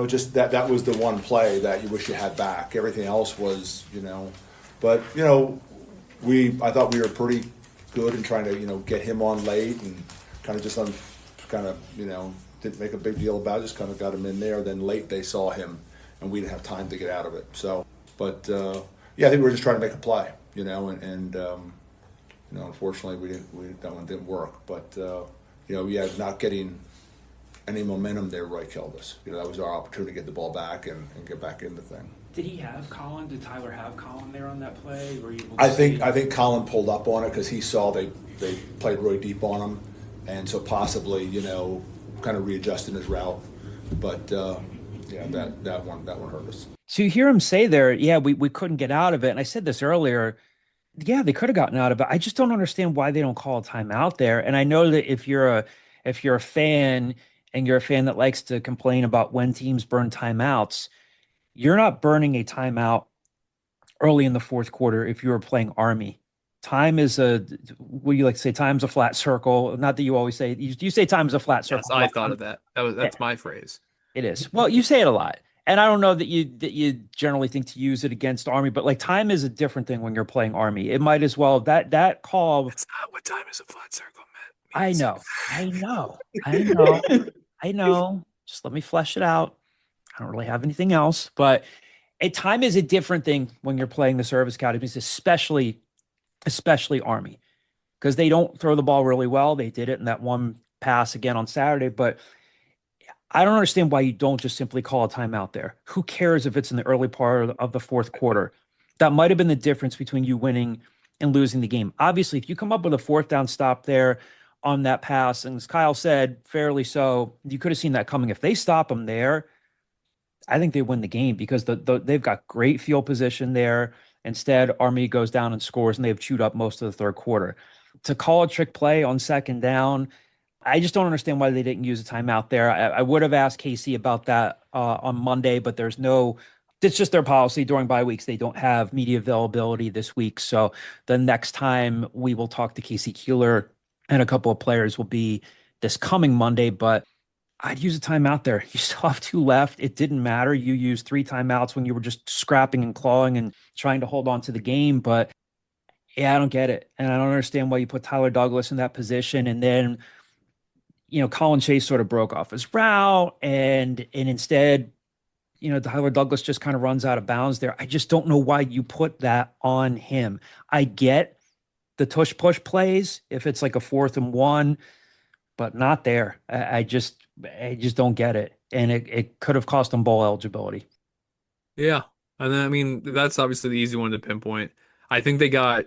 Just that was the one play that you wish you had back. Everything else was, but I thought we were pretty good in trying to get him on late and kind of just didn't make a big deal about it, just kind of got him in there. Then late they saw him, and we didn't have time to get out of it. So, but I think we were just trying to make a play, and unfortunately that one didn't work. But not getting any momentum there really killed us. That was our opportunity to get the ball back and get back in the thing. Did he have Colin? Did Tyler have Colin there on that play? Were you able to I think Colin pulled up on it because he saw they played really deep on him, and so possibly kind of readjusting his route. But that one hurt us. So you hear him say there, yeah, we couldn't get out of it. And I said this earlier, yeah, they could have gotten out of it. I just don't understand why they don't call a timeout there. And I know that if you're a fan and you're a fan that likes to complain about when teams burn timeouts, you're not burning a timeout early in the fourth quarter if you were playing Army. Time is what do you like to say? Time's a flat circle. Not that you always say, you say time is a flat circle. Yes, I thought of that. That's my phrase. It is. Well, you say it a lot. And I don't know that you generally think to use it against Army, but like time is a different thing when you're playing Army. It might as well, that call. It's not what time is a flat circle, man. I know. Just let me flesh it out. I don't really have anything else, but time is a different thing when you're playing the service academies, especially Army, because they don't throw the ball really well. They did it in that one pass again on Saturday, but I don't understand why you don't just simply call a timeout there. Who cares if it's in the early part of the fourth quarter? That might have been the difference between you winning and losing the game. Obviously, if you come up with a fourth down stop there on that pass, and as Kyle said, fairly so, you could have seen that coming. If they stop them there, I think they win the game because they've got great field position there. Instead, Army goes down and scores, and they've chewed up most of the third quarter. To call a trick play on second down, I just don't understand why they didn't use a timeout there. I would have asked KC about that on Monday, but it's just their policy during bye weeks. They don't have media availability this week. So the next time we will talk to KC Keeler and a couple of players will be this coming Monday, but I'd use a timeout there. You still have 2 left. It didn't matter. You used 3 timeouts when you were just scrapping and clawing and trying to hold on to the game. But yeah, I don't get it. And I don't understand why you put Tyler Douglas in that position. And then, Colin Chase sort of broke off his route. And instead, Tyler Douglas just kind of runs out of bounds there. I just don't know why you put that on him. I get the tush push plays if it's like a 4th and 1, but not there. I just don't get it. And it could have cost them bowl eligibility. Yeah. And then, that's obviously the easy one to pinpoint. I think they got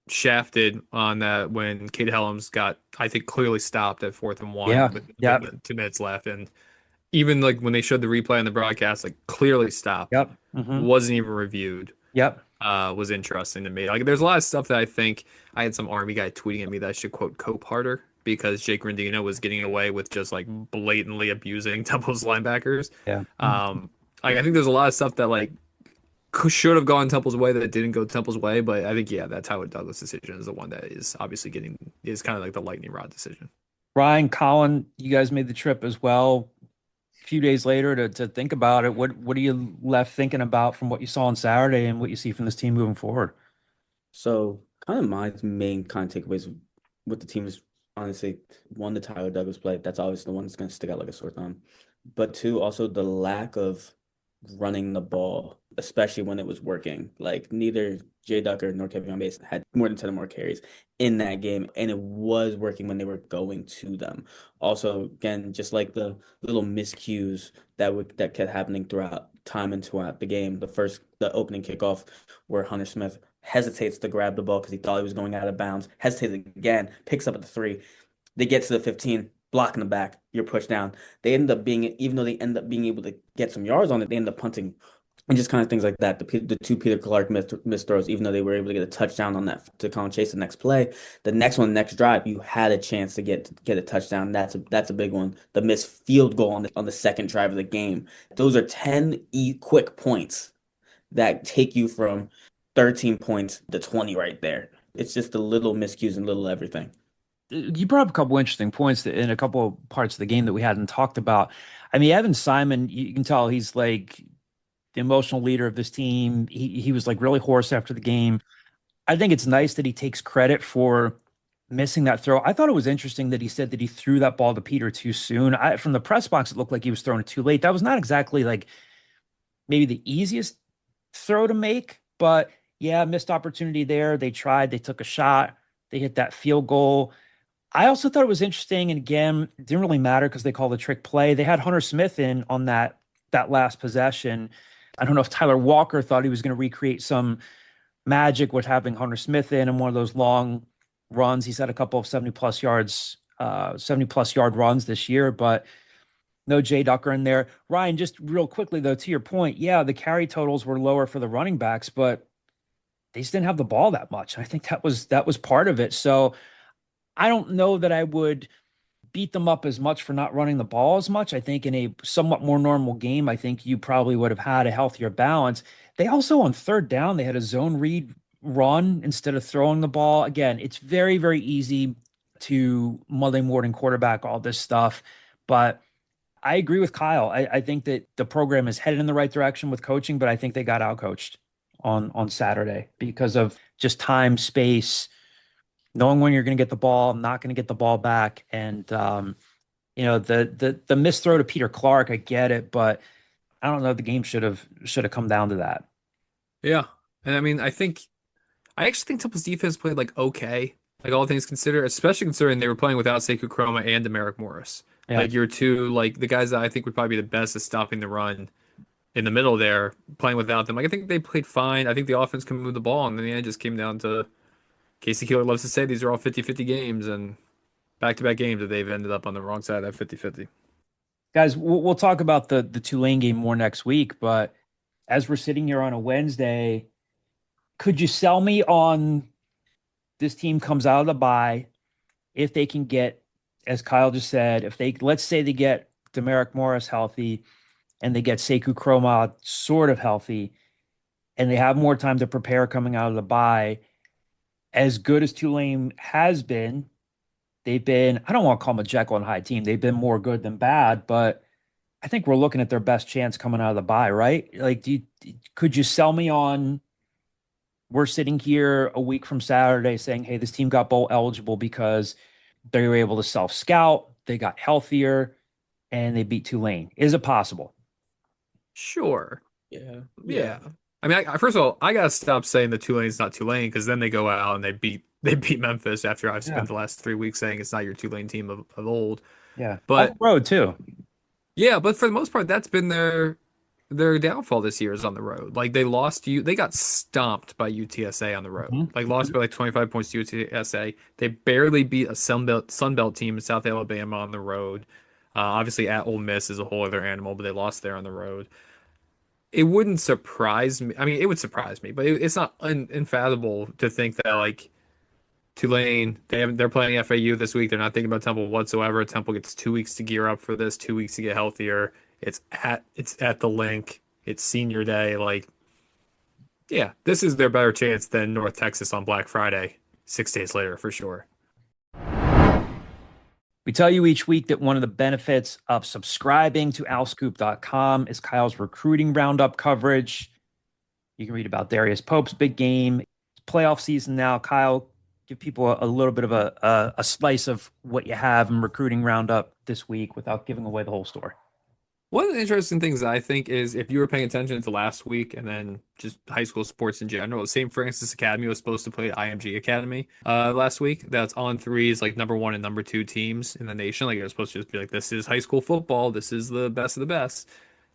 shafted on that when Kate Helms got, I think, clearly stopped at 4th and 1 with 2 minutes left. And even like when they showed the replay on the broadcast, like clearly stopped. Yep. Mm-hmm. Wasn't even reviewed. Yep. Was interesting to me. Like there's a lot of stuff that I think I had some Army guy tweeting at me that I should quote cope harder because Jake Rendino was getting away with just like blatantly abusing Temple's linebackers. Yeah. I think there's a lot of stuff that like should have gone Temple's way that didn't go Temple's way, but I think that Tyler Douglas decision is the one that is obviously is kind of like the lightning rod decision. Ryan, Colin, you guys made the trip as well a few days later to think about it. What are you left thinking about from what you saw on Saturday and what you see from this team moving forward? So kind of my main kind of takeaways with the team is honestly, 1, the Tyler Douglas play. That's always the one that's going to stick out like a sore thumb. But 2, also the lack of running the ball, especially when it was working. Like neither Jay Ducker nor Kevin Mason had more than 10 or more carries in that game, and it was working when they were going to them. Also, again, just like the little miscues that kept happening throughout time and throughout the game. The opening kickoff where Hunter Smith hesitates to grab the ball because he thought he was going out of bounds, hesitates again, picks up at the 3. They get to the 15, block in the back, you're pushed down. They end up being, even though they end up being able to get some yards on it, they end up punting and just kind of things like that. The 2 Peter Clark missed throws, even though they were able to get a touchdown on that to kind of chase the next play. The next drive, you had a chance to get a touchdown. That's a big one. The missed field goal on the second drive of the game. Those are 10 quick points that take you from 13 points to 20 right there. It's just the little miscues and little everything. You brought up a couple interesting points in a couple of parts of the game that we hadn't talked about. I mean, Evan Simon, you can tell he's like the emotional leader of this team. He was like really hoarse after the game. I think it's nice that he takes credit for missing that throw. I thought it was interesting that he said that he threw that ball to Peter too soon. From the press box, it looked like he was throwing it too late. That was not exactly like maybe the easiest throw to make, but yeah, missed opportunity there. They tried, they took a shot, they hit that field goal. I also thought it was interesting, and again, it didn't really matter because they called the trick play. They had Hunter Smith in on that last possession. I don't know if Tyler Walker thought he was going to recreate some magic with having Hunter Smith in one of those long runs. He's had a couple of 70+ yard runs this year, but no Jay Ducker in there. Ryan, just real quickly though, to your point, yeah, the carry totals were lower for the running backs, but they just didn't have the ball that much. I think that was part of it. So I don't know that I would beat them up as much for not running the ball as much. I think in a somewhat more normal game, I think you probably would have had a healthier balance. They also, on third down, they had a zone read run instead of throwing the ball. Again, it's very, very easy to Monday morning quarterback all this stuff. But I agree with Kyle. I think that the program is headed in the right direction with coaching, but I think they got outcoached on Saturday because of just time, space, knowing when you're going to get the ball, not going to get the ball back. And, the missed throw to Peter Clark, I get it, but I don't know. The game should have come down to that. Yeah. And I mean, I actually think Temple's defense played like okay, like all things considered, especially considering they were playing without Sekou Chroma and Demeric Morris. Yeah. Like your two, like the guys that I think would probably be the best at stopping the run in the middle there, playing without them. Like I think they played fine. I think the offense can move the ball, and then the end just came down to Casey Keeler loves to say these are all 50-50 games, and back-to-back games that they've ended up on the wrong side of that 50-50. Guys, we'll talk about the Tulane game more next week, but as we're sitting here on a Wednesday, could you sell me on this team comes out of the bye if they can get, as Kyle just said, let's say they get Demeric Morris healthy and they get Sekou Chroma sort of healthy and they have more time to prepare coming out of the bye, as good as Tulane has been, they've been, I don't want to call them a Jekyll and Hyde team. They've been more good than bad, but I think we're looking at their best chance coming out of the bye, right? Like, could you sell me on we're sitting here a week from Saturday saying, hey, this team got bowl eligible because they were able to self-scout, they got healthier, and they beat Tulane. Is it possible? Sure. Yeah. I mean, first of all, I gotta stop saying that Tulane's not Tulane because then they go out and they beat Memphis after I've spent the last 3 weeks saying it's not your Tulane team of old. Yeah, but on the road too. Yeah, but for the most part, that's been their downfall this year is on the road. Like they got stomped by UTSA on the road. Like lost by like 25 points to UTSA. They barely beat a Sun Belt team in South Alabama on the road. Obviously, at Ole Miss is a whole other animal, but they lost there on the road. It wouldn't surprise me. I mean, it would surprise me, but it's not unfathomable to think that like Tulane, they're playing FAU this week. They're not thinking about Temple whatsoever. Temple gets 2 weeks to gear up for this, 2 weeks to get healthier. It's at the link. It's senior day. Like, yeah, this is their better chance than North Texas on Black Friday 6 days later for sure. We tell you each week that one of the benefits of subscribing to owlscoop.com is Kyle's recruiting roundup coverage. You can read about Darius Pope's big game. Playoff season now. Kyle, give people a little bit of a slice of what you have in recruiting roundup this week without giving away the whole story. One of the interesting things I think is if you were paying attention to last week and then just high school sports in general, St. Francis Academy was supposed to play IMG Academy last week. That's on threes, like number 1 and number 2 teams in the nation. Like it was supposed to just be like, this is high school football. This is the best of the best.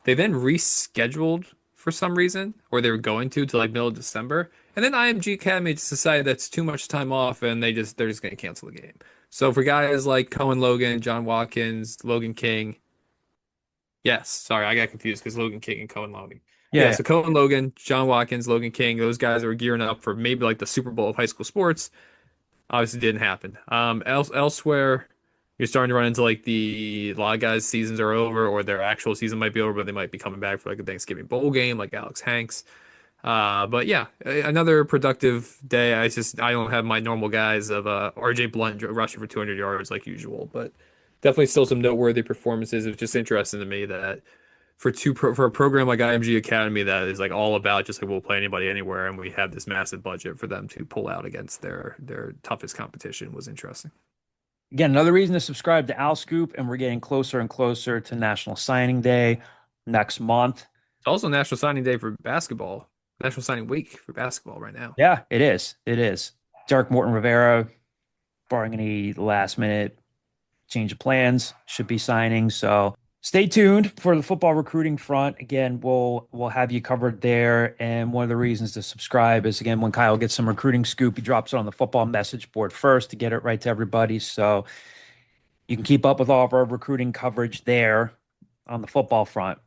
They then rescheduled for some reason, or they were going to like middle of December. And then IMG Academy just decided that's too much time off, and they're just going to cancel the game. So for guys like Cohen Logan, John Watkins, Logan King, yes, sorry, I got confused because Logan King and Cohen Logan. Yeah. So Cohen Logan, John Watkins, Logan King, those guys are gearing up for maybe like the Super Bowl of high school sports. Obviously didn't happen. Elsewhere, you're starting to run into like a lot of guys' seasons are over, or their actual season might be over, but they might be coming back for like a Thanksgiving bowl game, like Alex Hanks. But yeah, another productive day. I don't have my normal guys of RJ Blunt rushing for 200 yards like usual, but definitely still some noteworthy performances. It's just interesting to me that for a program like IMG Academy that is like all about just like we'll play anybody anywhere, and we have this massive budget for them to pull out against their toughest competition was interesting. Again, another reason to subscribe to Owl Scoop, and we're getting closer and closer to National Signing Day next month. It's also National Signing Day for basketball. National Signing Week for basketball right now. Yeah, it is. It is. Derek Morton Rivera, barring any last minute change of plans, should be signing. So stay tuned for the football recruiting front. Again, we'll have you covered there. And one of the reasons to subscribe is, again, when Kyle gets some recruiting scoop, he drops it on the football message board first to get it right to everybody. So you can keep up with all of our recruiting coverage there on the football front.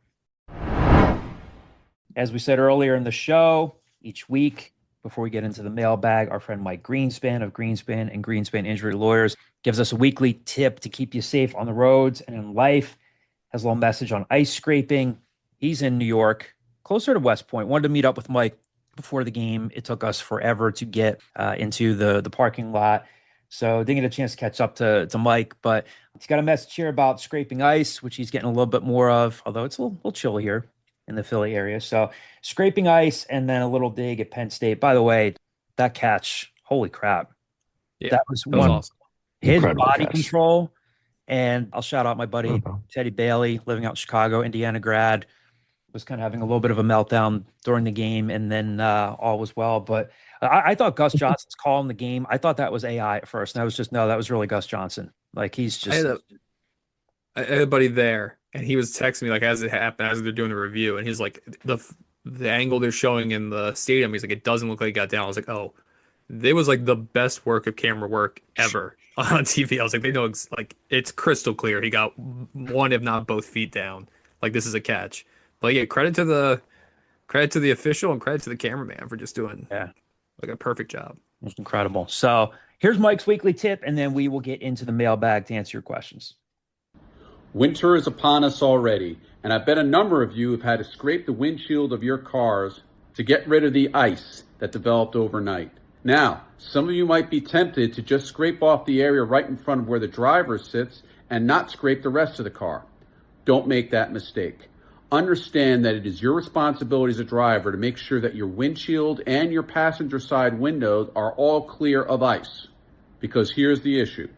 As we said earlier in the show, each week, before we get into the mailbag, our friend Mike Greenspan of Greenspan and Greenspan Injury Lawyers gives us a weekly tip to keep you safe on the roads and in life. Has a little message on ice scraping. He's in New York, closer to West Point. Wanted to meet up with Mike before the game. It took us forever to get into the parking lot. So didn't get a chance to catch up to Mike, but he's got a message here about scraping ice, which he's getting a little bit more of, although it's a little chill here in the Philly area. So scraping ice and then a little dig at Penn State. By the way, that catch, holy crap. Yeah, that was awesome. His Incredible body catch. control. And I'll shout out my buddy Teddy Bailey, living out in Chicago, Indiana grad, was kind of having a little bit of a meltdown during the game, and then all was well. But I thought Gus Johnson's call in the game, I thought that was AI at first. And I was just, no, that was really Gus Johnson. Like, he's just... I had a buddy there, and he was texting me like as it happened, as they're doing the review, and he's like, the angle they're showing in the stadium, he's like, it doesn't look like it got down. I was like, oh, it was like the best work of camera work ever on TV. I was like, they know like it's crystal clear. He got one, if not both feet down. Like, this is a catch. But yeah, credit to the official and credit to the cameraman for just doing like a perfect job. It was incredible. So here's Mike's weekly tip, and then we will get into the mailbag to answer your questions. Winter is upon us already, and I bet a number of you have had to scrape the windshield of your cars to get rid of the ice that developed overnight. Now, some of you might be tempted to just scrape off the area right in front of where the driver sits and not scrape the rest of the car. Don't make that mistake. Understand that it is your responsibility as a driver to make sure that your windshield and your passenger side windows are all clear of ice. Because here's the issue.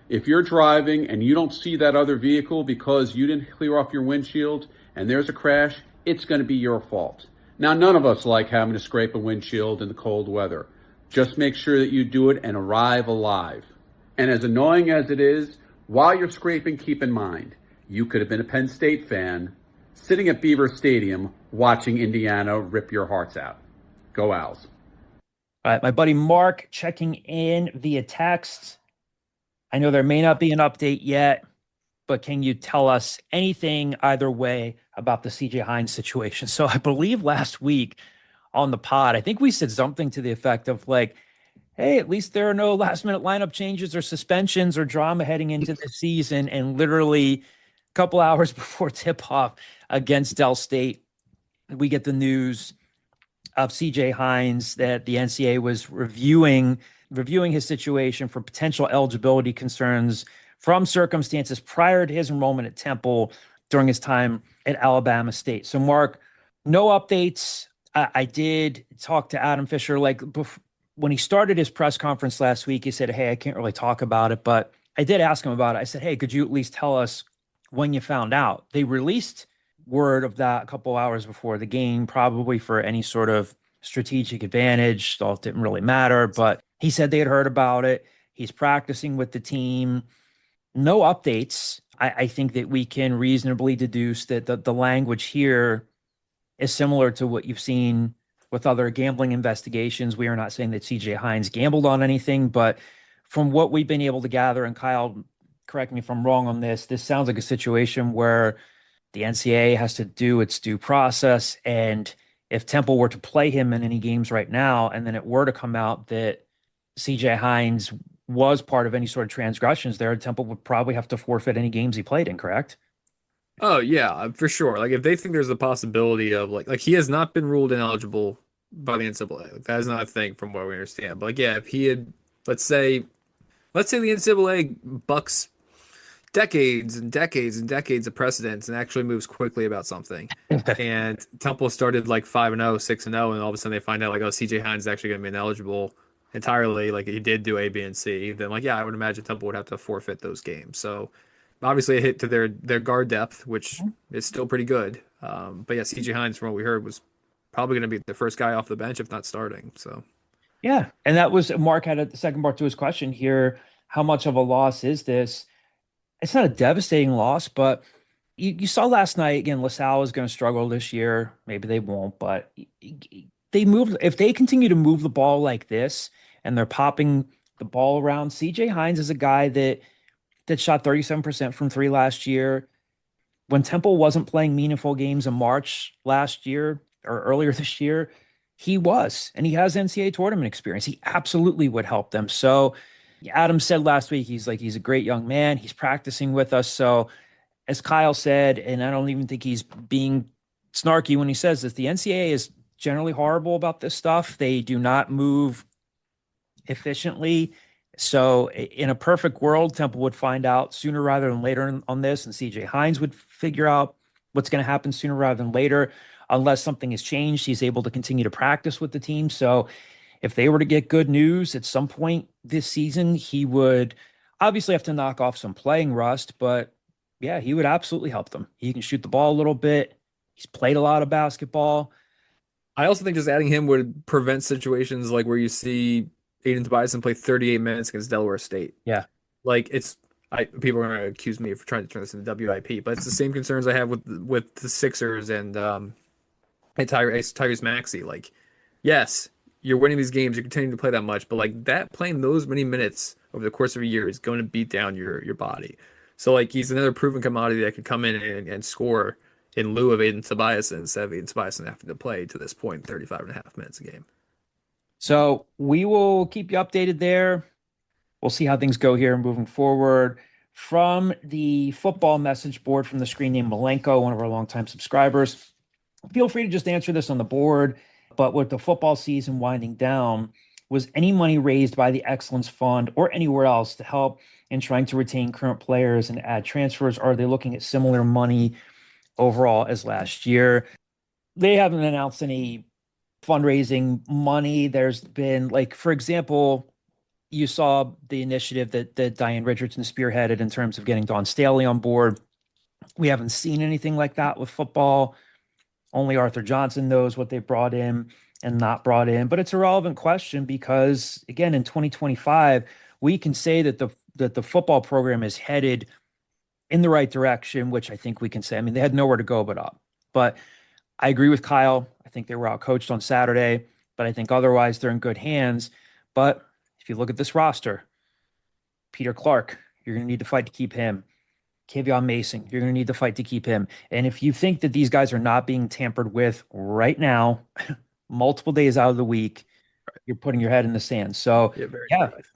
If you're driving and you don't see that other vehicle because you didn't clear off your windshield and there's a crash, it's going to be your fault. Now, none of us like having to scrape a windshield in the cold weather. Just make sure that you do it and arrive alive. And as annoying as it is, while you're scraping, keep in mind, you could have been a Penn State fan sitting at Beaver Stadium watching Indiana rip your hearts out. Go Owls. All right, my buddy Mark checking in via text. I know there may not be an update yet, but can you tell us anything either way about the CJ Hines situation? So I believe last week on the pod, I think we said something to the effect of like, hey, at least there are no last minute lineup changes or suspensions or drama heading into the season. And literally a couple hours before tip off against Del State, we get the news of CJ Hines that the NCAA was reviewing his situation for potential eligibility concerns from circumstances prior to his enrollment at Temple during his time at Alabama State. So, Mark, no updates. I did talk to Adam Fisher. When he started his press conference last week, he said, hey, I can't really talk about it, but I did ask him about it. I said, hey, could you at least tell us when you found out? They released word of that a couple hours before the game, probably for any sort of strategic advantage. So it didn't really matter, but he said they had heard about it. He's practicing with the team. No updates. I think that we can reasonably deduce that the language here is similar to what you've seen with other gambling investigations. We are not saying that CJ Hines gambled on anything, but from what we've been able to gather, and Kyle, correct me if I'm wrong on this, this sounds like a situation where the NCAA has to do its due process. And if Temple were to play him in any games right now, and then it were to come out that CJ Hines was part of any sort of transgressions there, Temple would probably have to forfeit any games he played in, correct? Oh yeah, for sure. Like if they think there's a possibility of like he has not been ruled ineligible by the NCAA. Like, that is not a thing from what we understand. But like yeah, if he had, let's say the NCAA bucks decades and decades and decades of precedents and actually moves quickly about something. And Temple started like 5-0, 6-0, and all of a sudden they find out like, oh, CJ Hines is actually going to be ineligible entirely. Like he did do A, B, and C. Then like, yeah, I would imagine Temple would have to forfeit those games. So obviously a hit to their guard depth, which is still pretty good. But yeah, CJ Hines, from what we heard, was probably going to be the first guy off the bench if not starting. So Yeah. And that was Mark had the second part to his question here. How much of a loss is this? It's not a devastating loss, but you saw last night again, LaSalle is going to struggle this year. Maybe they won't, but they move. If they continue to move the ball like this and they're popping the ball around, CJ Hines is a guy that shot 37% from three last year. When Temple wasn't playing meaningful games in March last year or earlier this year, he was, and he has NCAA tournament experience. He absolutely would help them. So Adam said last week, he's a great young man. He's practicing with us. So as Kyle said, and I don't even think he's being snarky when he says this, the NCAA is generally horrible about this stuff. They do not move efficiently. So in a perfect world, Temple would find out sooner rather than later on this, and CJ Hines would figure out what's going to happen sooner rather than later. Unless something has changed, he's able to continue to practice with the team. So if they were to get good news at some point this season, he would obviously have to knock off some playing rust, but yeah, he would absolutely help them. He can shoot the ball a little bit. He's played a lot of basketball. I also think just adding him would prevent situations like where you see Aiden Tobiason play 38 minutes against Delaware State. Yeah. Like people are going to accuse me for trying to turn this into WIP, but it's the same concerns I have with the Sixers and Tyrese Maxey. Like, yes, you're winning these games, you're continuing to play that much, but like that playing those many minutes over the course of a year is going to beat down your body. So like he's another proven commodity that could come in and score in lieu of Aiden Tobiason instead of Aiden Tobiason having to play to this point 35 and a half minutes a game. So we will keep you updated there. We'll see how things go here moving forward. From the football message board from the screen named Malenko, one of our longtime subscribers, feel free to just answer this on the board. But with the football season winding down, was any money raised by the Excellence Fund or anywhere else to help in trying to retain current players and add transfers? Or are they looking at similar money overall as last year? They haven't announced any fundraising money. There's been, like, for example, you saw the initiative that Diane Richardson spearheaded in terms of getting Dawn Staley on board. We haven't seen anything like that with football. Only Arthur Johnson knows what they brought in and not brought in. But it's a relevant question because, again, in 2025, we can say that the football program is headed in the right direction, which I think we can say. I mean, they had nowhere to go but up. But I agree with Kyle. I think they were outcoached on Saturday, but I think otherwise they're in good hands. But if you look at this roster, Peter Clark, you're going to need to fight to keep him. Kevion Mason, you're going to need to fight to keep him. And if you think that these guys are not being tampered with right now, multiple days out of the week, you're putting your head in the sand. So Naive.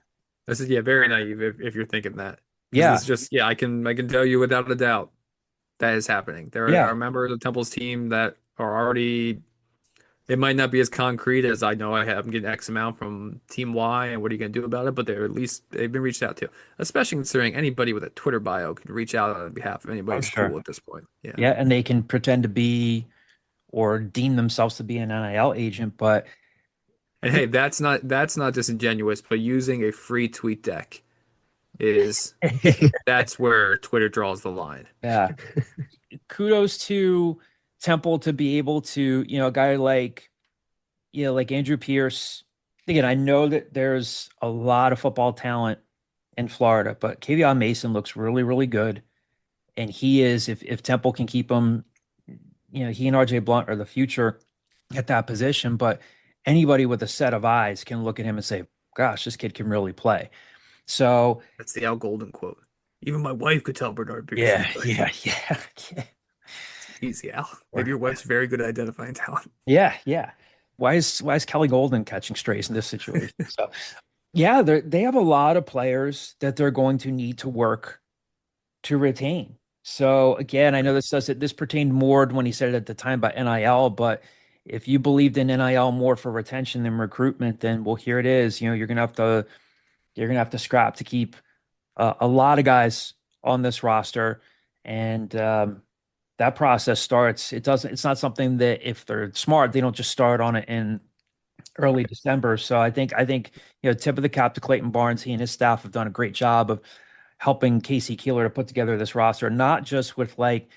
This is very naive if you're thinking that. Yeah. It's just I can tell you without a doubt that is happening. There are members of Temple's team that are already. It might not be as concrete as I know I'm getting X amount from Team Y, and what are you going to do about it? But they've been reached out to, especially considering anybody with a Twitter bio can reach out on behalf of anybody in school at this point. Yeah, and they can pretend to be or deem themselves to be an NIL agent, but and hey, that's not disingenuous, but using a free tweet deck is that's where Twitter draws the line. Yeah. Kudos to Temple to be able to, a guy like Andrew Pierce. Again, I know that there's a lot of football talent in Florida, but Kevion Mason looks really, really good. And he is, if Temple can keep him, he and RJ Blunt are the future at that position, but anybody with a set of eyes can look at him and say, gosh, this kid can really play. So That's the Al Golden quote. Even my wife could tell Bernard Pierce yeah, is good. yeah. Easy, Al. Maybe your wife's very good at identifying talent. Yeah. Why is Kelly Golden catching strays in this situation? So yeah, they have a lot of players that they're going to need to work to retain. So again, I know this pertained more when he said it at the time about NIL, but if you believed in NIL more for retention than recruitment, then well, here it is. You're gonna have to scrap to keep a lot of guys on this roster, and that process starts. It's not something that if they're smart, they don't just start on it in early December. So I think tip of the cap to Clayton Barnes. He and his staff have done a great job of helping Casey Keeler to put together this roster, not just with like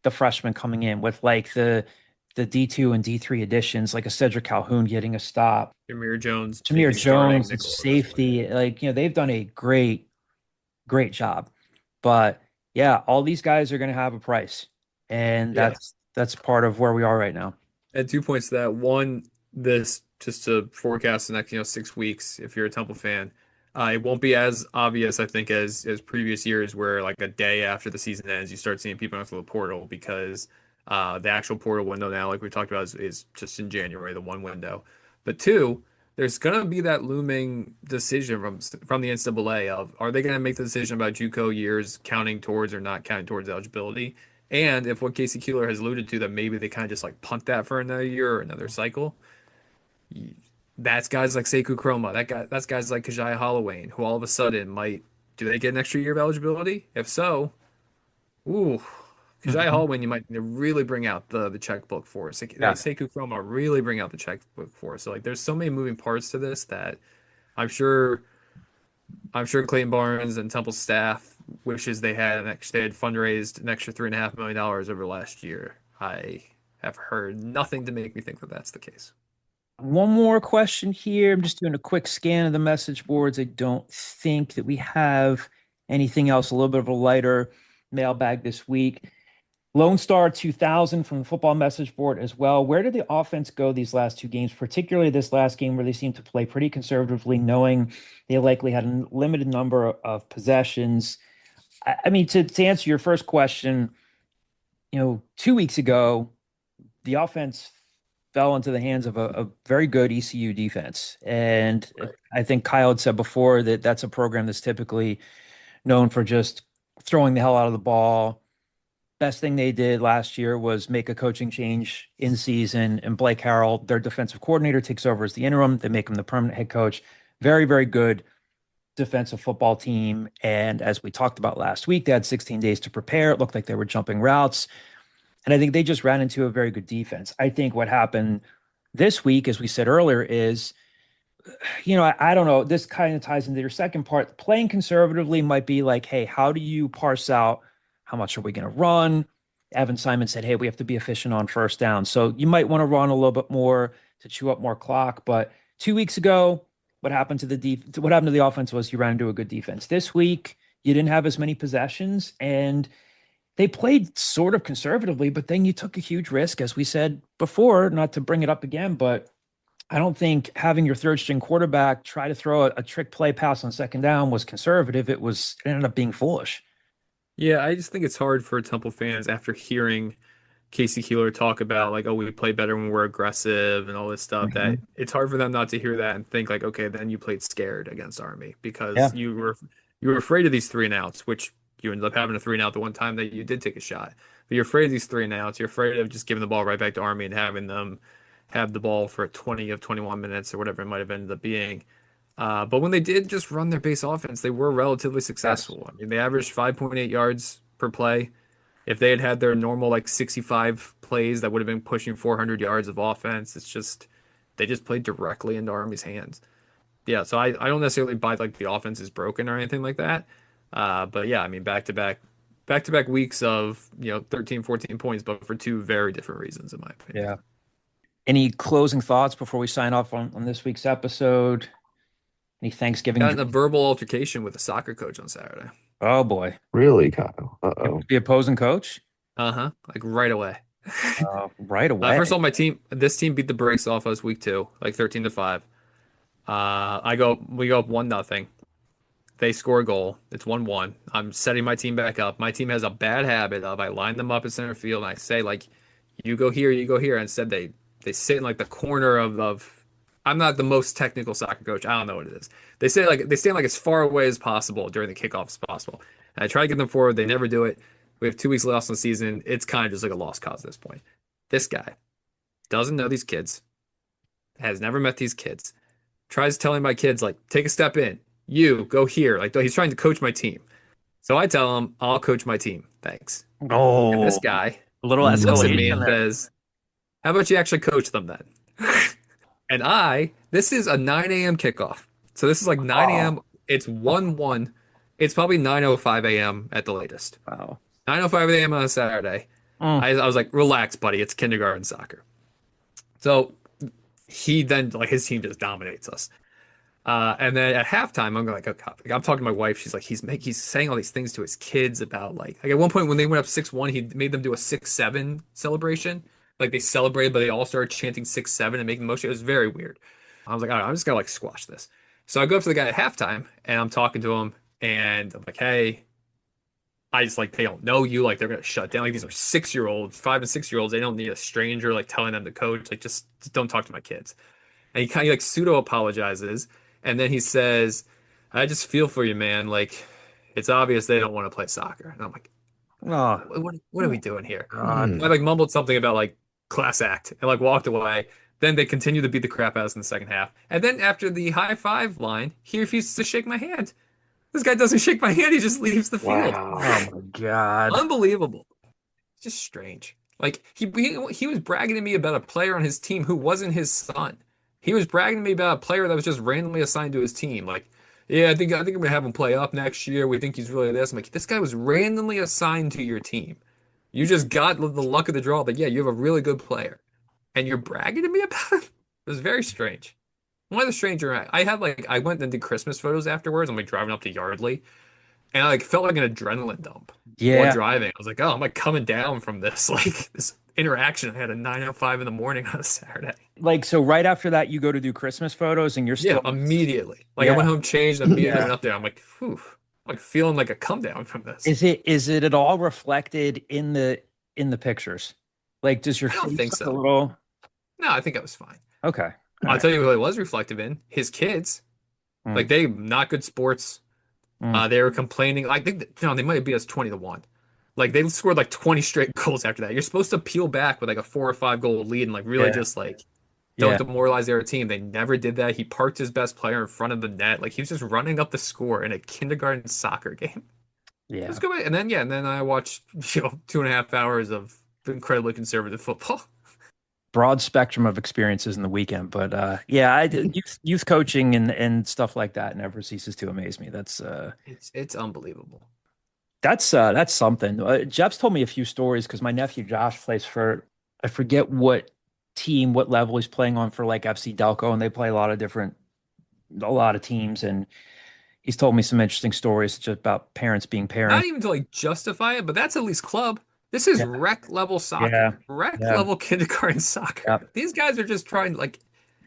the freshmen coming in, with like the D2 and D3 additions, like a Cedric Calhoun getting a stop, Jameer Jones, Jameer maybe starting Jones, nickel it's eventually. safety. Like, they've done a great job. But yeah, all these guys are going to have a price. And Yeah. that's part of where we are right now. And 2 points to that. One, this just to forecast the next 6 weeks. If you're a Temple fan, it won't be as obvious, I think, as previous years, where like a day after the season ends, you start seeing people into the portal because the actual portal window now, like we talked about, is just in January, the one window. But two, there's gonna be that looming decision from the NCAA of are they gonna make the decision about JUCO years counting towards or not counting towards eligibility? And if what Casey Keeler has alluded to, that maybe they kind of just like punt that for another year or another cycle, that's guys like Sekou Chroma, that's guys like Kajaya Holloway, who all of a sudden might do they get an extra year of eligibility? If so, ooh, Kajaya Mhm. Holloway, you might really bring out the checkbook for us. Yeah. Sekou Chroma really bring out the checkbook for us. So like, there's so many moving parts to this that I'm sure I'm sure Clayton Barnes and Temple staff wishes they had fundraised an extra $3.5 million over last year. I have heard nothing to make me think that that's the case. One more question here. I'm just doing a quick scan of the message boards. I don't think that we have anything else. A little bit of a lighter mailbag this week. Lone Star 2000 from the football message board as well. Where did the offense go these last two games, particularly this last game where they seemed to play pretty conservatively, knowing they likely had a limited number of possessions? I mean, to answer your first question, 2 weeks ago, the offense fell into the hands of a very good ECU defense. And I think Kyle had said before that that's a program that's typically known for just throwing the hell out of the ball. Best thing they did last year was make a coaching change in season, and Blake Harrell, their defensive coordinator, takes over as the interim. They make him the permanent head coach. Very, very good defensive football team. And as we talked about last week, they had 16 days to prepare. It looked like they were jumping routes. And I think they just ran into a very good defense. I think what happened this week, as we said earlier, is, I don't know, this kind of ties into your second part. Playing conservatively might be like, hey, how do you parse out how much are we going to run? Evan Simon said, hey, we have to be efficient on first down. So you might want to run a little bit more to chew up more clock. But 2 weeks ago, what happened to the offense was you ran into a good defense. This week, you didn't have as many possessions, and they played sort of conservatively, but then you took a huge risk, as we said before, not to bring it up again, but I don't think having your third string quarterback try to throw a trick play pass on second down was conservative. It ended up being foolish. Yeah, I just think it's hard for Temple fans after hearing Casey Keeler talk about like, oh, we play better when we're aggressive and all this stuff, that it's hard for them not to hear that and think like, okay, then you played scared against Army Yeah. because you were afraid of these three and outs, which you ended up having a three and out the one time that you did take a shot. But you're afraid of these three and outs. You're afraid of just giving the ball right back to Army and having them have the ball for 20 of 21 minutes or whatever it might have ended up being. But when they did just run their base offense, they were relatively successful. I mean, they averaged 5.8 yards per play. If they had had their normal like 65 plays, that would have been pushing 400 yards of offense. It's just they just played directly into Army's hands. Yeah, so I don't necessarily buy like the offense is broken or anything like that. But yeah, I mean back to back weeks of 13, 14 points, but for two very different reasons in my opinion. Yeah. Any closing thoughts before we sign off on this week's episode? Any Thanksgiving? Got in a verbal altercation with a soccer coach on Saturday. Oh boy. Really, Kyle? Uh-oh. The opposing coach? Uh-huh. Like right away. Right away. First of all, this team beat the brakes off us week 2, like 13-5. We go up 1-0. They score a goal. It's 1-1. I'm setting my team back up. My team has a bad habit of I line them up in center field and I say like, you go here, you go here. Instead, they sit in like the corner of. I'm not the most technical soccer coach. I don't know what it is. They stand like as far away as possible during the kickoff as possible. And I try to get them forward. They never do it. We have 2 weeks left in the season. It's kind of just like a lost cause at this point. This guy doesn't know these kids, has never met these kids, tries telling my kids like, take a step in. You go here. Like he's trying to coach my team. So I tell him, I'll coach my team. Thanks. Oh, And this guy a little looks at me escalation and there. says, how about you actually coach them then? And this is a 9 a.m. kickoff. So this is like 9 a.m. It's 1-1. It's probably 9:05 a.m. at the latest. Wow. 9:05 a.m. on a Saturday. I was like, relax, buddy. It's kindergarten soccer. So he then, like, his team just dominates us. And then at halftime, I'm like, okay, I'm talking to my wife. She's like, he's saying all these things to his kids about like at one point when they went up 6-1, he made them do a 6-7 celebration. Like they celebrated, but they all started chanting 6-7 and making the motion. It was very weird. I was like, all right, I'm just gonna like squash this. So I go up to the guy at halftime and I'm talking to him and I'm like, hey, I just like they don't know you, like they're gonna shut down. Like these are 6-year-olds, 5 and 6-year-olds. They don't need a stranger like telling them to coach. Like just don't talk to my kids. And he kind of like pseudo apologizes. And then he says, I just feel for you, man. Like, it's obvious they don't want to play soccer. And I'm like, what are we doing here? I like mumbled something about like class act and like walked away. Then they continued to beat the crap out of us in the second half. And then after the high five line, he refuses to shake my hand. This guy doesn't shake my hand. He just leaves the field. Oh my God. Unbelievable. It's just strange. Like he was bragging to me about a player on his team who wasn't his son. He was bragging to me about a player that was just randomly assigned to his team. Like, yeah, I think I'm gonna have him play up next year. We think he's really this. I'm like, this guy was randomly assigned to your team. You just got the luck of the draw. But yeah, you have a really good player, and you're bragging to me about it. It was very strange. One of the stranger. I went and did Christmas photos afterwards. I'm like driving up to Yardley, and I like felt like an adrenaline dump while driving. I was like, oh, I'm like coming down from this like this interaction I had at 9:05 in the morning on a Saturday. Like, so right after that, you go to do Christmas photos and you're still immediately. Like I went home, changed, and immediately went up there. I'm like, whew, like feeling like a come down from this. Is it at all reflected in the pictures? Like, does your I don't face think look so. a little? No, I think I was fine. Okay. I'll tell you what it was reflective in. His kids. Like they not good sports. They were complaining. I think they might have beat us 20-1. Like they scored like 20 straight goals after that. You're supposed to peel back with like a 4 or 5 goal lead and like really just like don't demoralize their team. They never did that. He parked his best player in front of the net. Like he was just running up the score in a kindergarten soccer game. Yeah. It was good. And then I watched 2.5 hours of incredibly conservative football. Broad spectrum of experiences in the weekend, but youth coaching and stuff like that never ceases to amaze me. That's it's unbelievable. That's something. Jeff's told me a few stories because my nephew Josh plays for, I forget what team, what level he's playing on for like FC Delco, and they play a lot of teams, and he's told me some interesting stories just about parents being parents. Not even to like justify it, but that's at least club. This is rec level soccer, level kindergarten soccer. Yeah. These guys are just trying like,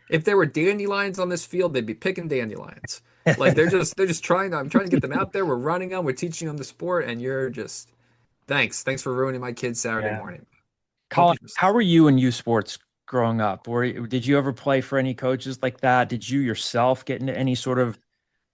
if there were dandelions on this field, they'd be picking dandelions. Like they're just trying. I'm trying to get them out there. We're running them. We're teaching them the sport, and you're just thanks for ruining my kid's Saturday morning. Colin, how were you in youth sports growing up? Did you ever play for any coaches like that? Did you yourself get into any sort of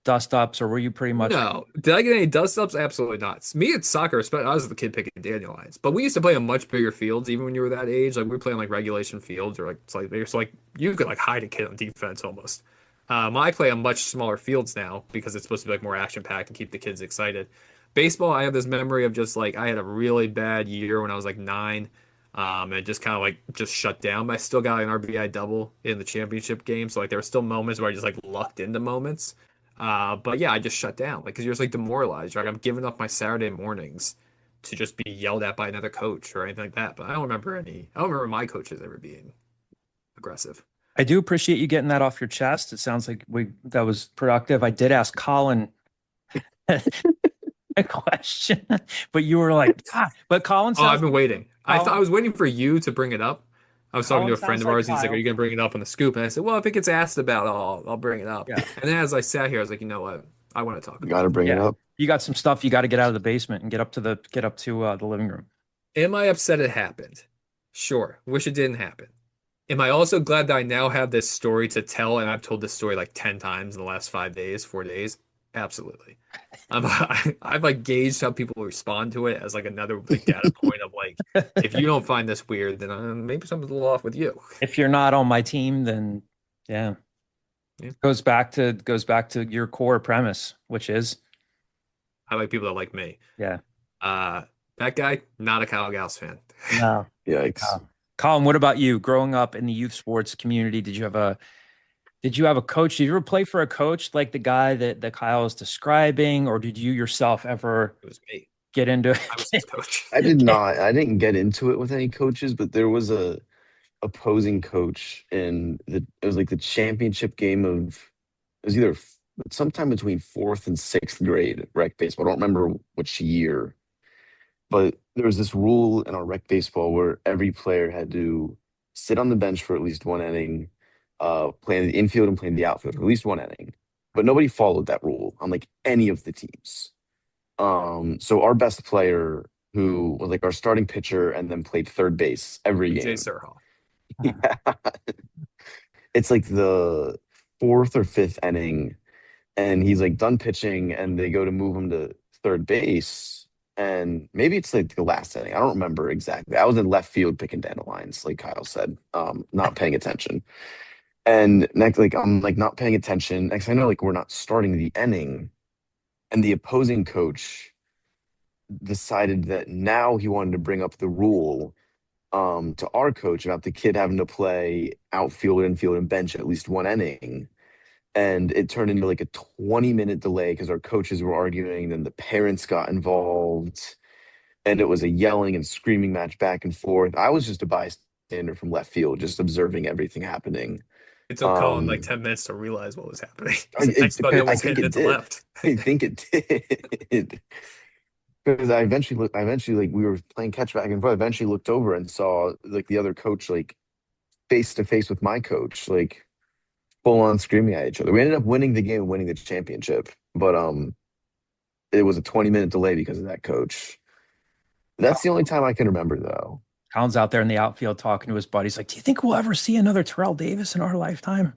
dust ups, or were you pretty much? No. Did I get any dust ups? Absolutely not. Me at soccer, I was the kid picking dandelions. But we used to play on much bigger fields, even when you were that age. Like we were playing like regulation fields, or like slightly bigger. So like you could like hide a kid on defense almost. I play on much smaller fields now because it's supposed to be like more action packed and keep the kids excited. Baseball, I have this memory of just like I had a really bad year when I was like 9. And it just kind of like just shut down. But I still got an RBI double in the championship game. So like there were still moments where I just like lucked into moments. But yeah, I just shut down because you're just like demoralized. Right? I'm giving up my Saturday mornings to just be yelled at by another coach or anything like that. But I don't remember my coaches ever being aggressive. I do appreciate you getting that off your chest. It sounds like that was productive. I did ask Colin a question, but you were like, but Colin. I've been waiting. I was waiting for you to bring it up. I was talking to a friend of ours. He's like, "Are you gonna bring it up on the scoop?" And I said, "Well, if it gets asked about, I'll bring it up." Yeah. And then as I sat here, I was like, "You know what? I want to talk about Gotta it." bring it up. You got some stuff you got to get out of the basement and get up to the living room. Am I upset it happened? Sure. Wish it didn't happen. Am I also glad that I now have this story to tell, and I've told this story like 10 times in the last 4 days? Absolutely. I've like gauged how people respond to it as like another like data point of like, if you don't find this weird, then maybe something's a little off with you. If you're not on my team, then yeah. Goes back to your core premise, which is I like people that like me. Yeah. That guy, not a Kyle Gauss fan. No. Yikes. Colin, what about you? Growing up in the youth sports community, did you have a coach? Did you ever play for a coach like the guy that Kyle is describing, or did you yourself ever It was me. get into it? I was his coach. I did not. I didn't get into it with any coaches, but there was a opposing coach it was like the championship game of it was either sometime between 4th and 6th grade rec baseball. I don't remember which year, but there was this rule in our rec baseball where every player had to sit on the bench for at least one inning, play in the infield and play in the outfield for at least one inning. But nobody followed that rule on like any of the teams. So our best player, who was like our starting pitcher and then played third base every game. Jay Surhall. Yeah. It's like the 4th or 5th inning, and he's like done pitching, and they go to move him to third base, and maybe it's like the last inning. I don't remember exactly. I was in left field picking dandelions, like Kyle said, not paying attention. And next, like I'm like not paying attention. Next, I know like we're not starting the inning, and the opposing coach decided that now he wanted to bring up the rule to our coach about the kid having to play outfield, infield, and bench at least one inning. And it turned into like a 20-minute delay because our coaches were arguing. Then the parents got involved, and it was a yelling and screaming match back and forth. I was just a bystander from left field, just observing everything happening. It took Colin like 10 minutes to realize what was happening. I think it did. Left. I think it did. Because I eventually like we were playing catch back and forth. I eventually looked over and saw like the other coach like face to face with my coach, like full on screaming at each other. We ended up winning the game, winning the championship, but it was a 20-minute delay because of that coach. That's the only time I can remember though. Colin's out there in the outfield talking to his buddies, like, "Do you think we'll ever see another Terrell Davis in our lifetime?"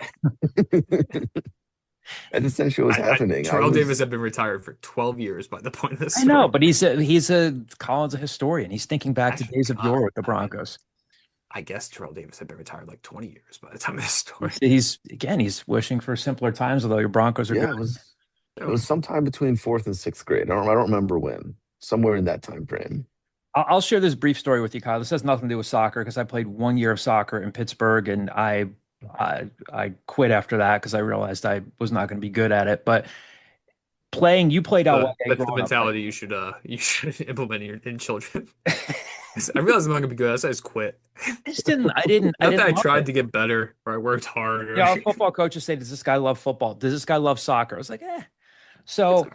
That's essentially what's happening. Terrell Davis had been retired for 12 years by the point of this. I know, but Colin's a historian. He's thinking back to days of yore with the Broncos. I guess Terrell Davis had been retired like 20 years by the time of this story. He's wishing for simpler times, although your Broncos are good. It was sometime between 4th and 6th grade. I don't remember when. Somewhere in that time frame. I'll share this brief story with you, Kyle. This has nothing to do with soccer because I played 1 year of soccer in Pittsburgh, and I quit after that because I realized I was not going to be good at it. But you played out. That's the mentality you should implement in children. I realized I'm not going to be good. I just quit. I didn't. I tried to get better, or I worked hard. Yeah, our football coaches say, "Does this guy love football? Does this guy love soccer?" I was like, eh. So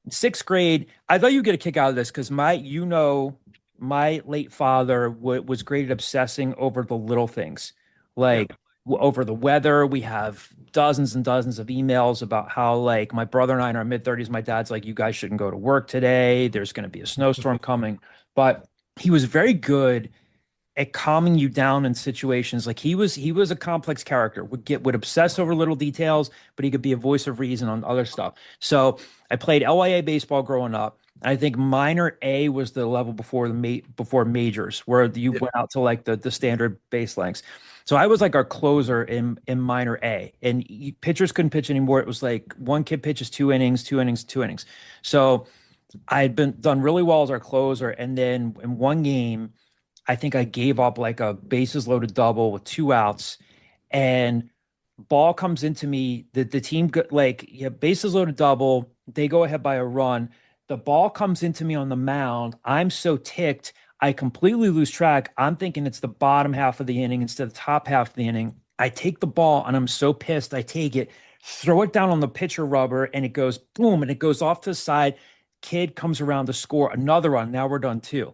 6th grade, I thought you'd get a kick out of this because my late father was great at obsessing over the little things, like over the weather. We have dozens and dozens of emails about how, like, my brother and I in our mid-30s, my dad's like, "You guys shouldn't go to work today. There's going to be a snowstorm coming." But he was very good at calming you down in situations. Like he was a complex character, would obsess over little details, but he could be a voice of reason on other stuff. So I played LYA baseball growing up. I think minor A was the level before majors, where you went out to like the standard base lengths. So I was like our closer in minor A, and pitchers couldn't pitch anymore. It was like one kid pitches 2 innings, 2 innings, 2 innings. So I had done really well as our closer, and then in one game, I think I gave up like a bases loaded double with 2 outs, and ball comes into me. The team got bases loaded double. They go ahead by a run. The ball comes into me on the mound. I'm so ticked, I completely lose track. I'm thinking it's the bottom half of the inning instead of the top half of the inning. I take the ball, and I'm so pissed. I take it, throw it down on the pitcher rubber, and it goes boom, and it goes off to the side. Kid comes around to score another run. Now we're done 2.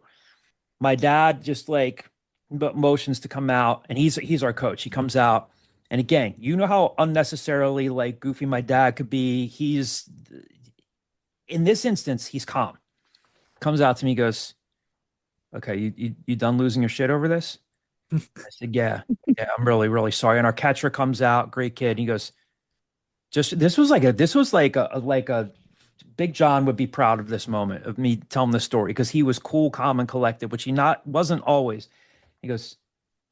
my dad just like motions to come out, and he's our coach. He comes out, and again, you know how unnecessarily like goofy my dad could be. He's in this instance, he's calm. Comes out to me, goes, "Okay, you done losing your shit over this?" I said, "Yeah, I'm really, really sorry." And our catcher comes out, great kid. And he goes, this was like a Big John would be proud of this moment of me telling this story because he was cool, calm, and collected, which he wasn't always. He goes,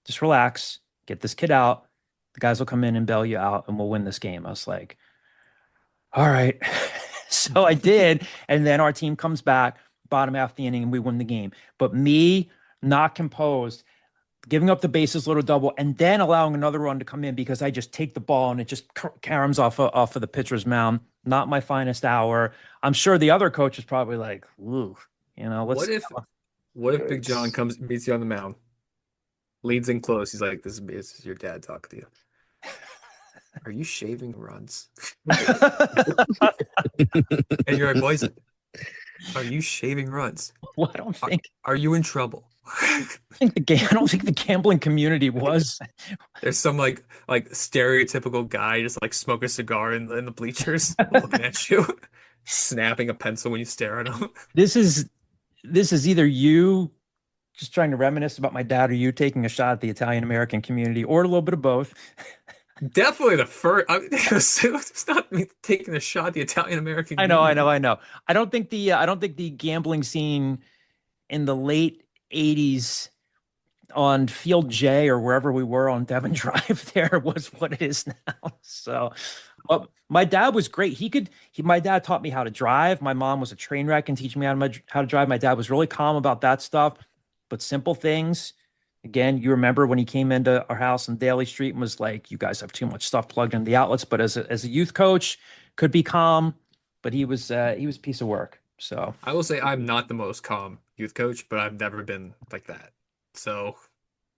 "Just relax, get this kid out. The guys will come in and bail you out, and we'll win this game." I was like, "All right." So I did, and then our team comes back, bottom half the inning, and we win the game. But me, not composed, giving up the bases, little double, and then allowing another run to come in because I just take the ball and it just caroms off of the pitcher's mound. Not my finest hour. I'm sure the other coach is probably like, "Ooh, What if Big John meets you on the mound, leans in close? He's like, "This is your dad talking to you. Are you shaving runs?" And you're like, "Boys, are you shaving runs? Well, I don't think. Are you in trouble?" I don't think the gambling community was. There's some like stereotypical guy just like smoking a cigar in the bleachers, looking at you, snapping a pencil when you stare at him. This is either you just trying to reminisce about my dad or you taking a shot at the Italian American community, or a little bit of both. Definitely the first. It's not me taking a shot at the Italian American. I know. I don't think the gambling scene in the late '80s on Field J or wherever we were on Devon Drive there was what it is now. So, my dad was great. My dad taught me how to drive. My mom was a train wreck and teaching me how to drive. My dad was really calm about that stuff, but simple things. Again, you remember when he came into our house on Daly Street and was like, "You guys have too much stuff plugged in the outlets." But as a youth coach, could be calm, but he was a piece of work. So I will say I'm not the most calm youth coach, but I've never been like that. So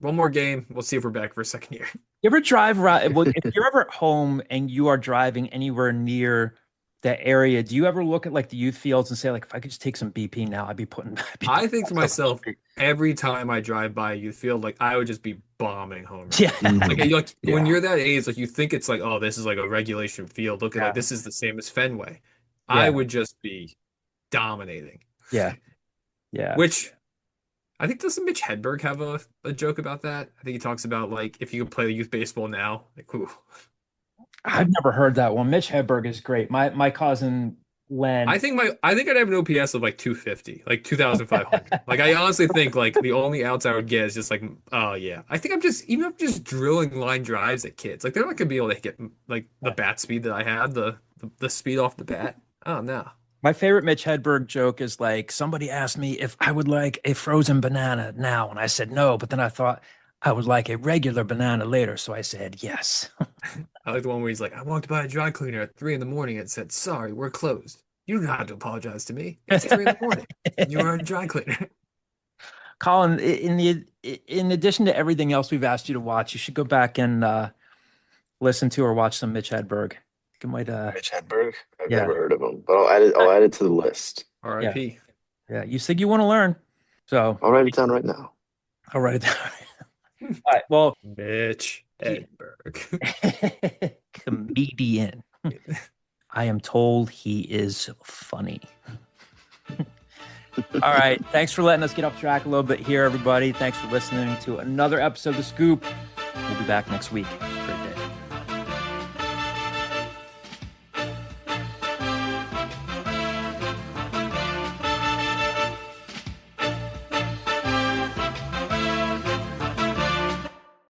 one more game, we'll see if we're back for a second year. You ever drive around? Well, if you're ever at home and you are driving anywhere near that area, do you ever look at like the youth fields and say, like, if I could just take some BP now, I'd be putting. I think to myself, every time I drive by a youth field, like I would just be bombing home. Yeah. When you're that age, like you think it's like, oh, this is like a regulation field. Look at like this is the same as Fenway. Yeah. I would just be dominating. Yeah. Which I think, doesn't Mitch Hedberg have a joke about that? I think he talks about like if you could play youth baseball now, like ooh. I've never heard that one. Mitch Hedberg is great. My cousin Len. I think I'd have an OPS of like 250, like 2,500. Like I honestly think like the only outs I would get is just like, oh yeah. I think I'm just drilling line drives at kids. Like they're not gonna be able to get like the bat speed that I had, the speed off the bat. Oh no. My favorite Mitch Hedberg joke is like, somebody asked me if I would like a frozen banana now, and I said no, but then I thought I would like a regular banana later, so I said yes. I like the one where he's like, I walked by a dry cleaner at 3 a.m. and said, "Sorry, we're closed." You don't have to apologize to me. It's 3 a.m. You are a dry cleaner. Colin, in addition to everything else we've asked you to watch, you should go back and listen to or watch some Mitch Hedberg. You might Mitch Hedberg? I've never heard of him, but I'll add it to the list. R.I.P. Yeah, you said you want to learn, so I'll write it down right now. I'll write it down. All right. Well, Mitch Hedberg, comedian. I am told he is funny. All right. Thanks for letting us get off track a little bit here, everybody. Thanks for listening to another episode of The Scoop. We'll be back next week.